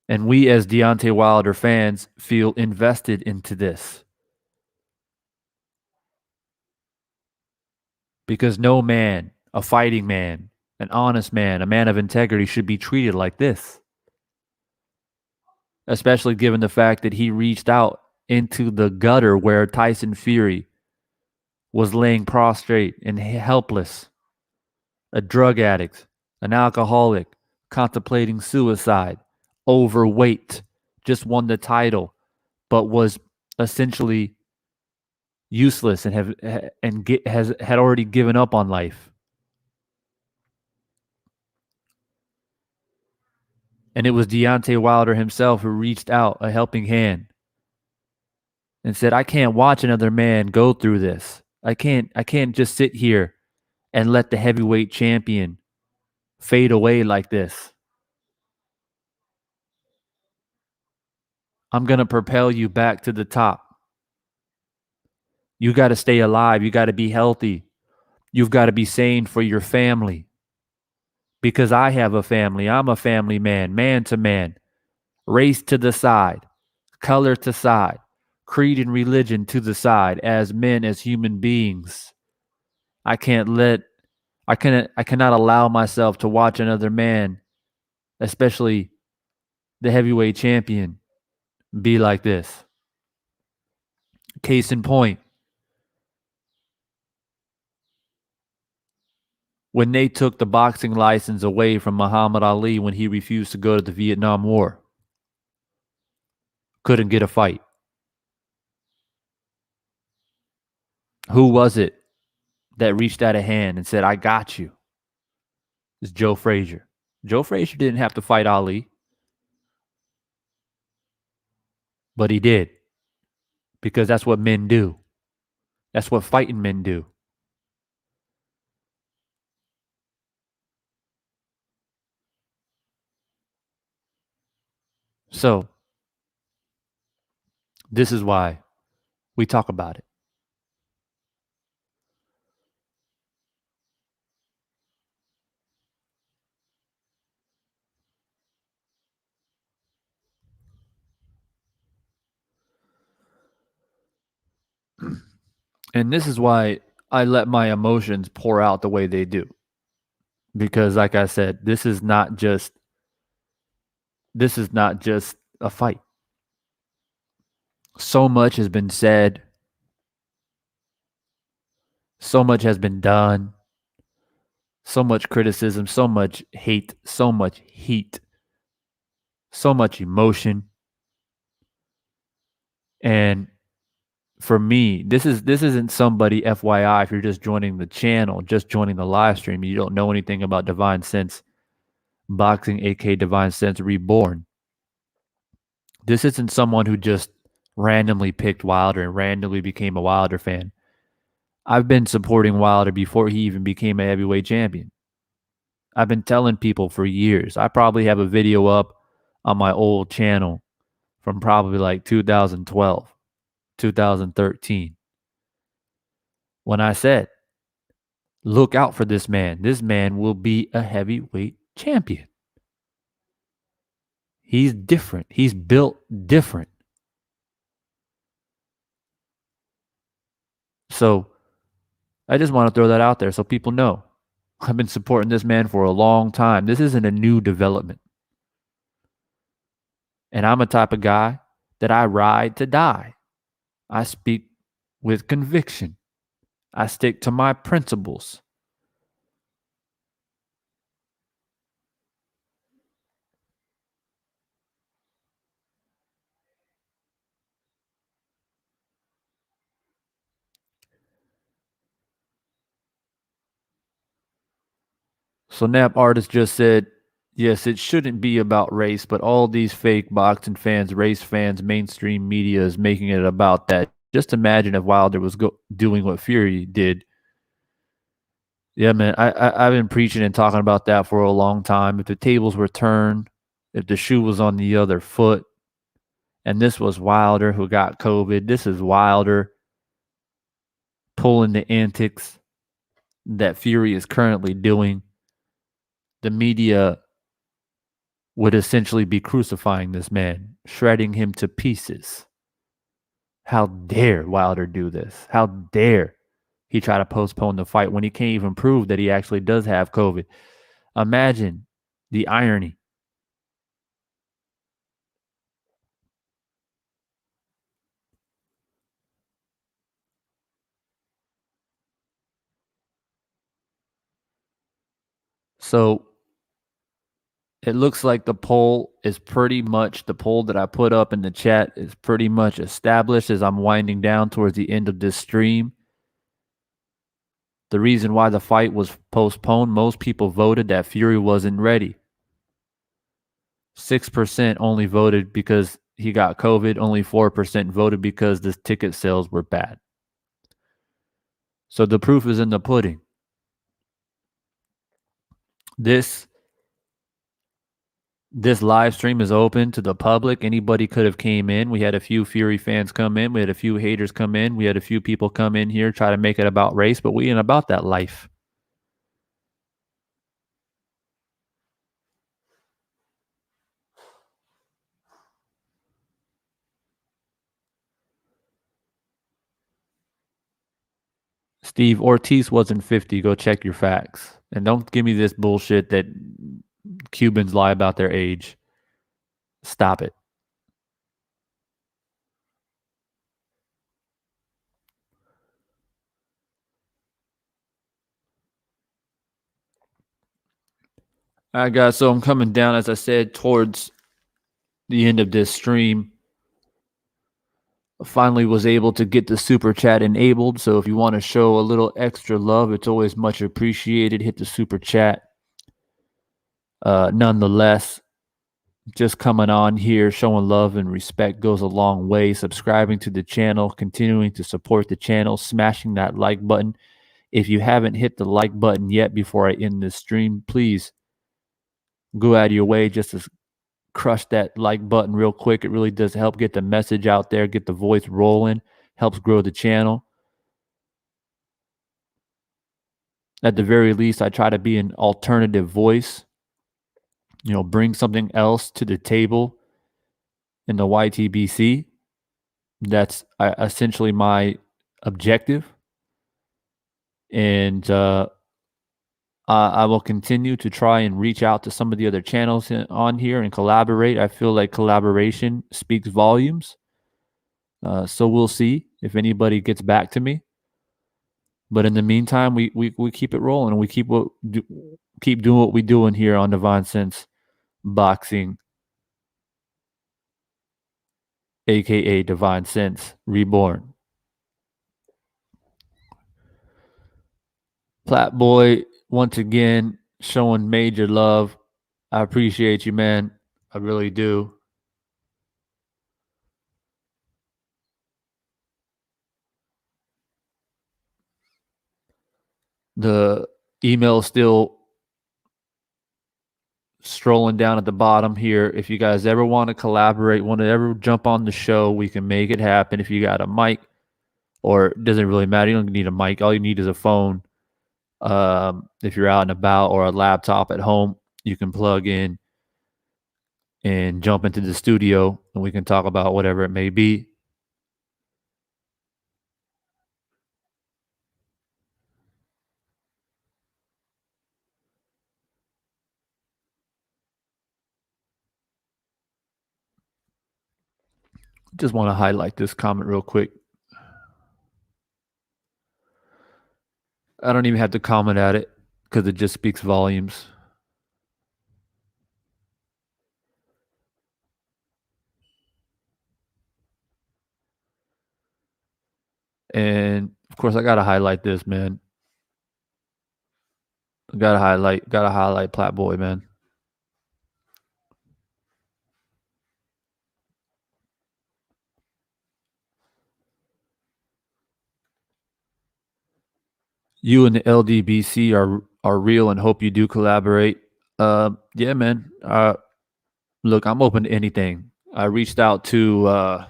A: And we as Deontay Wilder fans feel invested into this. Because no man, a fighting man, an honest man, a man of integrity should be treated like this. Especially given the fact that he reached out into the gutter where Tyson Fury was laying prostrate and helpless. A drug addict, an alcoholic, contemplating suicide, overweight, just won the title, but was essentially useless and had already given up on life. And it was Deontay Wilder himself who reached out a helping hand. and said, I can't watch another man go through this. I can't just sit here and let the heavyweight champion fade away like this. I'm going to propel you back to the top. You got to stay alive. You got to be healthy. You've got to be sane for your family. Because I have a family. I'm a family man to man, race to the side, color to side, creed and religion to the side, as men, as human beings. I cannot allow myself to watch another man, especially the heavyweight champion, be like this. Case in point, when they took the boxing license away from Muhammad Ali when he refused to go to the Vietnam War, couldn't get a fight. Who was it that reached out a hand and said, I got you? It's Joe Frazier. Joe Frazier didn't have to fight Ali, but he did, because that's what men do. That's what fighting men do. So, this is why we talk about it. And this is why I let my emotions pour out the way they do. Because like I said, this is not just a fight. So much has been said. So much has been done. So much criticism, so much hate, so much heat, so much emotion. And for me, this isn't somebody, FYI, if you're just joining the channel, just joining the live stream, you don't know anything about Divine Sense Boxing, aka Divine Sense Reborn. This isn't someone who just randomly picked Wilder and randomly became a Wilder fan. I've been supporting Wilder before he even became a heavyweight champion. I've been telling people for years. I probably have a video up on my old channel from probably like 2012, 2013. When I said, look out for this man. This man will be a heavyweight champion. He's different. He's built different. So I just want to throw that out there so people know. I've been supporting this man for a long time. This isn't a new development. And I'm a type of guy that I ride to die. I speak with conviction. I stick to my principles. So Nap Artist just said, yes, it shouldn't be about race, but all these fake boxing fans, race fans, mainstream media is making it about that. Just imagine if Wilder was doing what Fury did. Yeah, man, I've been preaching and talking about that for a long time. If the tables were turned, if the shoe was on the other foot, and this was Wilder who got COVID, this is Wilder pulling the antics that Fury is currently doing, the media would essentially be crucifying this man, shredding him to pieces. How dare Wilder do this? How dare he try to postpone the fight when he can't even prove that he actually does have COVID? Imagine the irony. So it looks like the poll is pretty much, the poll that I put up in the chat is pretty much established as I'm winding down towards the end of this stream. The reason why the fight was postponed, most people voted that Fury wasn't ready. 6% only voted because he got COVID. Only 4% voted because the ticket sales were bad. So the proof is in the pudding. This live stream is open to the public. Anybody could have came in. We had a few Fury fans come in. We had a few haters come in. We had a few people come in here, try to make it about race, but we ain't about that life. Steve, Ortiz wasn't 50. Go check your facts. And don't give me this bullshit that Cubans lie about their age. Stop it. All right, guys. So I'm coming down, as I said, towards the end of this stream. I finally was able to get the super chat enabled. So if you want to show a little extra love, it's always much appreciated. Hit the super chat. Nonetheless, just coming on here, showing love and respect goes a long way. Subscribing to the channel, continuing to support the channel, smashing that like button. If you haven't hit the like button yet before I end this stream, please go out of your way just to crush that like button real quick. It really does help get the message out there, get the voice rolling, helps grow the channel. At the very least, I try to be an alternative voice, bring something else to the table in the YTBC. That's essentially my objective. And I will continue to try and reach out to some of the other channels on here and collaborate. I feel like collaboration speaks volumes. So we'll see if anybody gets back to me. But in the meantime, we keep it rolling, and we keep doing what we're doing here on Divine Sense Boxing, aka Divine Sense Reborn. Plat Boy, once again, showing major love. I appreciate you, man. I really do. The email is still strolling down at the bottom here. If you guys ever want to collaborate, want to ever jump on the show, we can make it happen. If you got a mic, or it doesn't really matter, you don't need a mic. All you need is a phone. If you're out and about, or a laptop at home, you can plug in and jump into the studio, and we can talk about whatever it may be. Just want to highlight this comment real quick. I don't even have to comment at it because it just speaks volumes. And of course, I gotta highlight this, man. Gotta highlight Plat Boy, man. You and the LDBC are real, and hope you do collaborate. Yeah, man. Look, I'm open to anything. I reached out to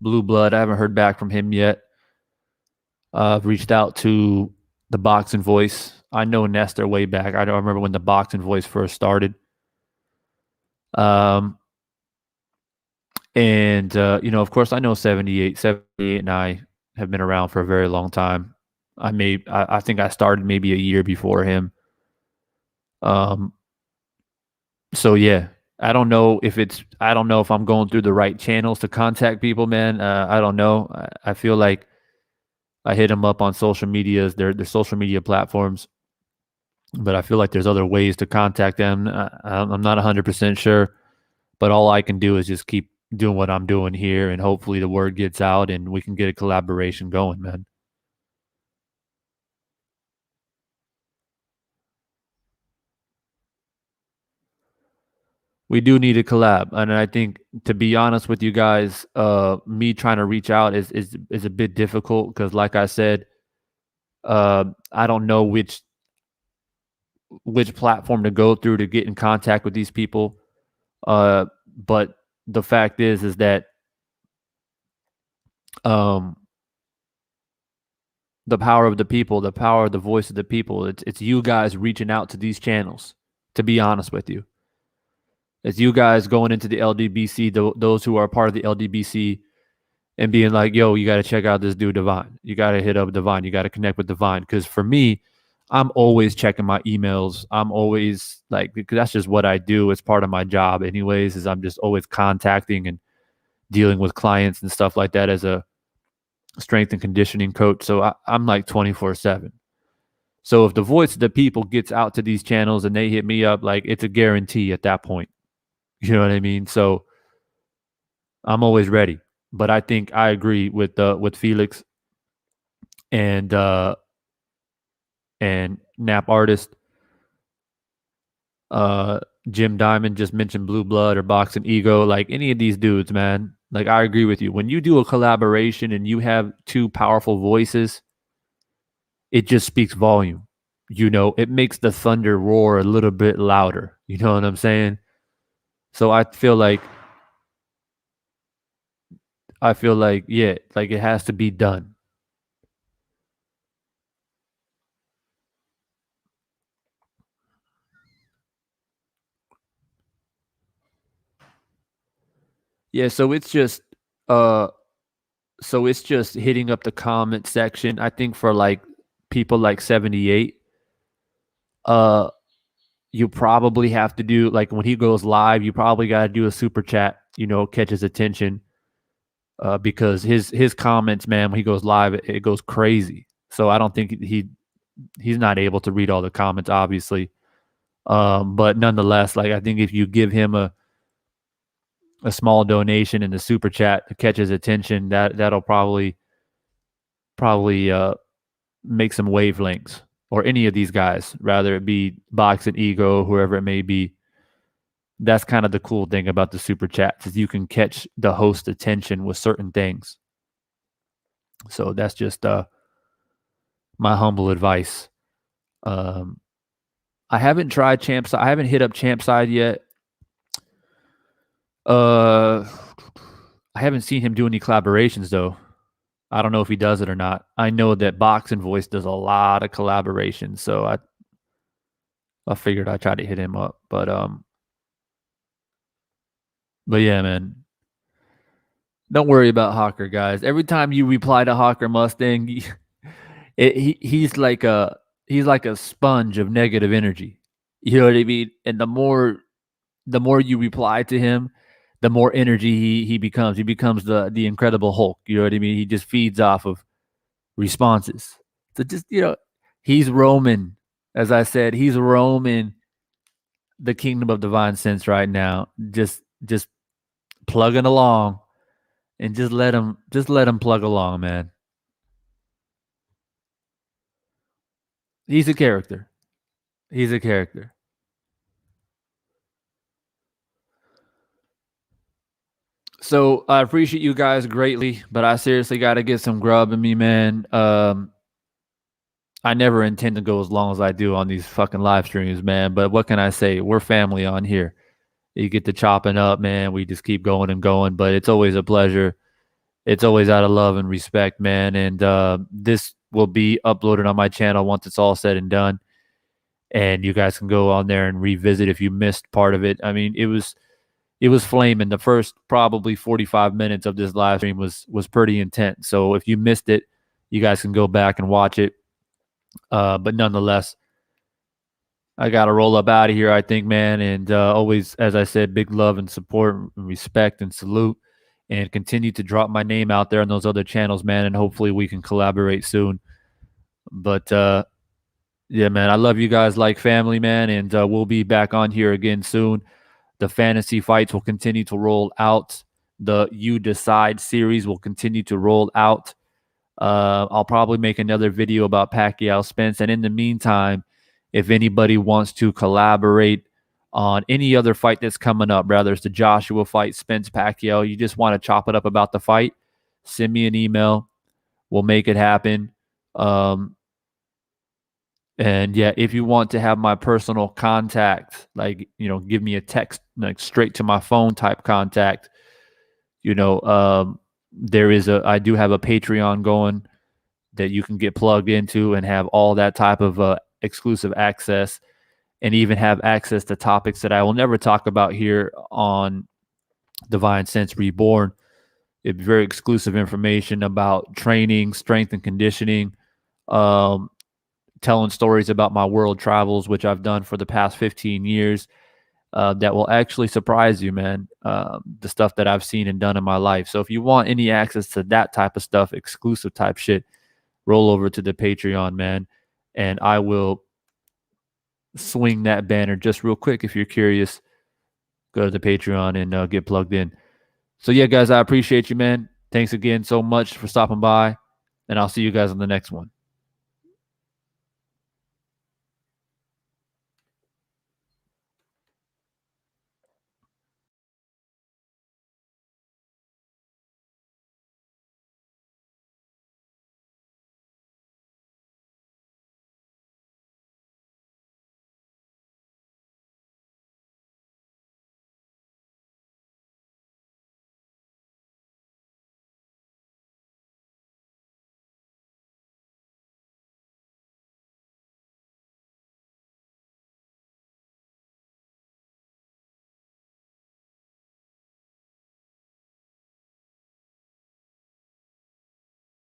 A: Blue Blood. I haven't heard back from him yet. I've reached out to the Boxing Voice. I know Nestor way back. I don't remember when the Boxing Voice first started. And of course, I know 78 and I have been around for a very long time. I think I started maybe a year before him. So yeah, I don't know if I'm going through the right channels to contact people, man. I don't know. I feel like I hit them up on social medias, their social media platforms, but I feel like there's other ways to contact them. I'm not 100% sure, but all I can do is just keep doing what I'm doing here, and hopefully the word gets out and we can get a collaboration going, man. We do need a collab, and I think, to be honest with you guys, me trying to reach out is a bit difficult because, like I said, I don't know which platform to go through to get in contact with these people. But the fact is that um, the power of the people, the power of the voice of the people. It's you guys reaching out to these channels. To be honest with you, it's you guys going into the LDBC, those who are part of the LDBC, and being like, "Yo, you got to check out this dude Divine. You got to hit up Divine. You got to connect with Divine." Because for me, I'm always checking my emails. I'm always like, because that's just what I do. It's part of my job, anyways. Is I'm just always contacting and dealing with clients and stuff like that as a strength and conditioning coach. So I'm like 24/7. So if the voice of the people gets out to these channels and they hit me up, like, it's a guarantee at that point. You know what I mean? So I'm always ready. But I think I agree with Felix and Nap Artist. Jim Diamond just mentioned Blue Blood or Boxing Ego. Like, any of these dudes, man. Like, I agree with you. When you do a collaboration and you have two powerful voices, it just speaks volume. You know, it makes the thunder roar a little bit louder. You know what I'm saying? So I feel like, yeah, like it has to be done. Yeah, so it's just hitting up the comment section. I think for like people like 78, you probably have to do, like, when he goes live, you probably got to do a super chat, you know, catch his attention. Because his comments, man, when he goes live, it goes crazy. So I don't think he's not able to read all the comments, obviously. But nonetheless, like, I think if you give him a small donation in the super chat to catch his attention, that'll probably make some wavelengths, or any of these guys, rather it be Boxing Ego, whoever it may be. That's kind of the cool thing about the super chats, is you can catch the host attention with certain things. So that's just my humble advice. I haven't tried Champside. I haven't hit up Champside yet. I haven't seen him do any collaborations though. I don't know if he does it or not. I know that Boxing Voice does a lot of collaborations, so I figured I'd try to hit him up. But yeah, man. Don't worry about Hawker, guys. Every time you reply to Hawker Mustang, he's like a sponge of negative energy. You know what I mean? And the more you reply to him, the more energy he becomes. He becomes the Incredible Hulk. You know what I mean? He just feeds off of responses. So just, you know, he's roaming. As I said, he's roaming the kingdom of divine sense right now. Just plugging along, and just let him plug along, man. He's a character. He's a character. So I appreciate you guys greatly, but I seriously got to get some grub in me, man. I never intend to go as long as I do on these fucking live streams, man. But what can I say? We're family on here. You get to chopping up, man. We just keep going and going, but it's always a pleasure. It's always out of love and respect, man. And this will be uploaded on my channel once it's all said and done. And you guys can go on there and revisit if you missed part of it. I mean, it was flaming. The first probably 45 minutes of this live stream was pretty intense. So if you missed it, you guys can go back and watch it. But nonetheless, I got to roll up out of here, I think, man. And always, as I said, big love and support and respect and salute, and continue to drop my name out there on those other channels, man. And hopefully we can collaborate soon. But yeah, man, I love you guys like family, man. And we'll be back on here again soon. The fantasy fights will continue to roll out. The You Decide series will continue to roll out. I'll probably make another video about Pacquiao Spence. And in the meantime, if anybody wants to collaborate on any other fight that's coming up, whether it's the Joshua fight, Spence Pacquiao, you just want to chop it up about the fight, send me an email. We'll make it happen. And yeah, if you want to have my personal contact, like, give me a text, like straight to my phone type contact, I do have a Patreon going that you can get plugged into and have all that type of exclusive access, and even have access to topics that I will never talk about here on Divine Sense Reborn. It's very exclusive information about training, strength and conditioning, telling stories about my world travels, which I've done for the past 15 years, that will actually surprise you, man, the stuff that I've seen and done in my life. So if you want any access to that type of stuff, exclusive type shit, roll over to the Patreon, man, and I will swing that banner just real quick. If you're curious, go to the Patreon and get plugged in. So yeah, guys, I appreciate you, man. Thanks again so much for stopping by, and I'll see you guys on the next one.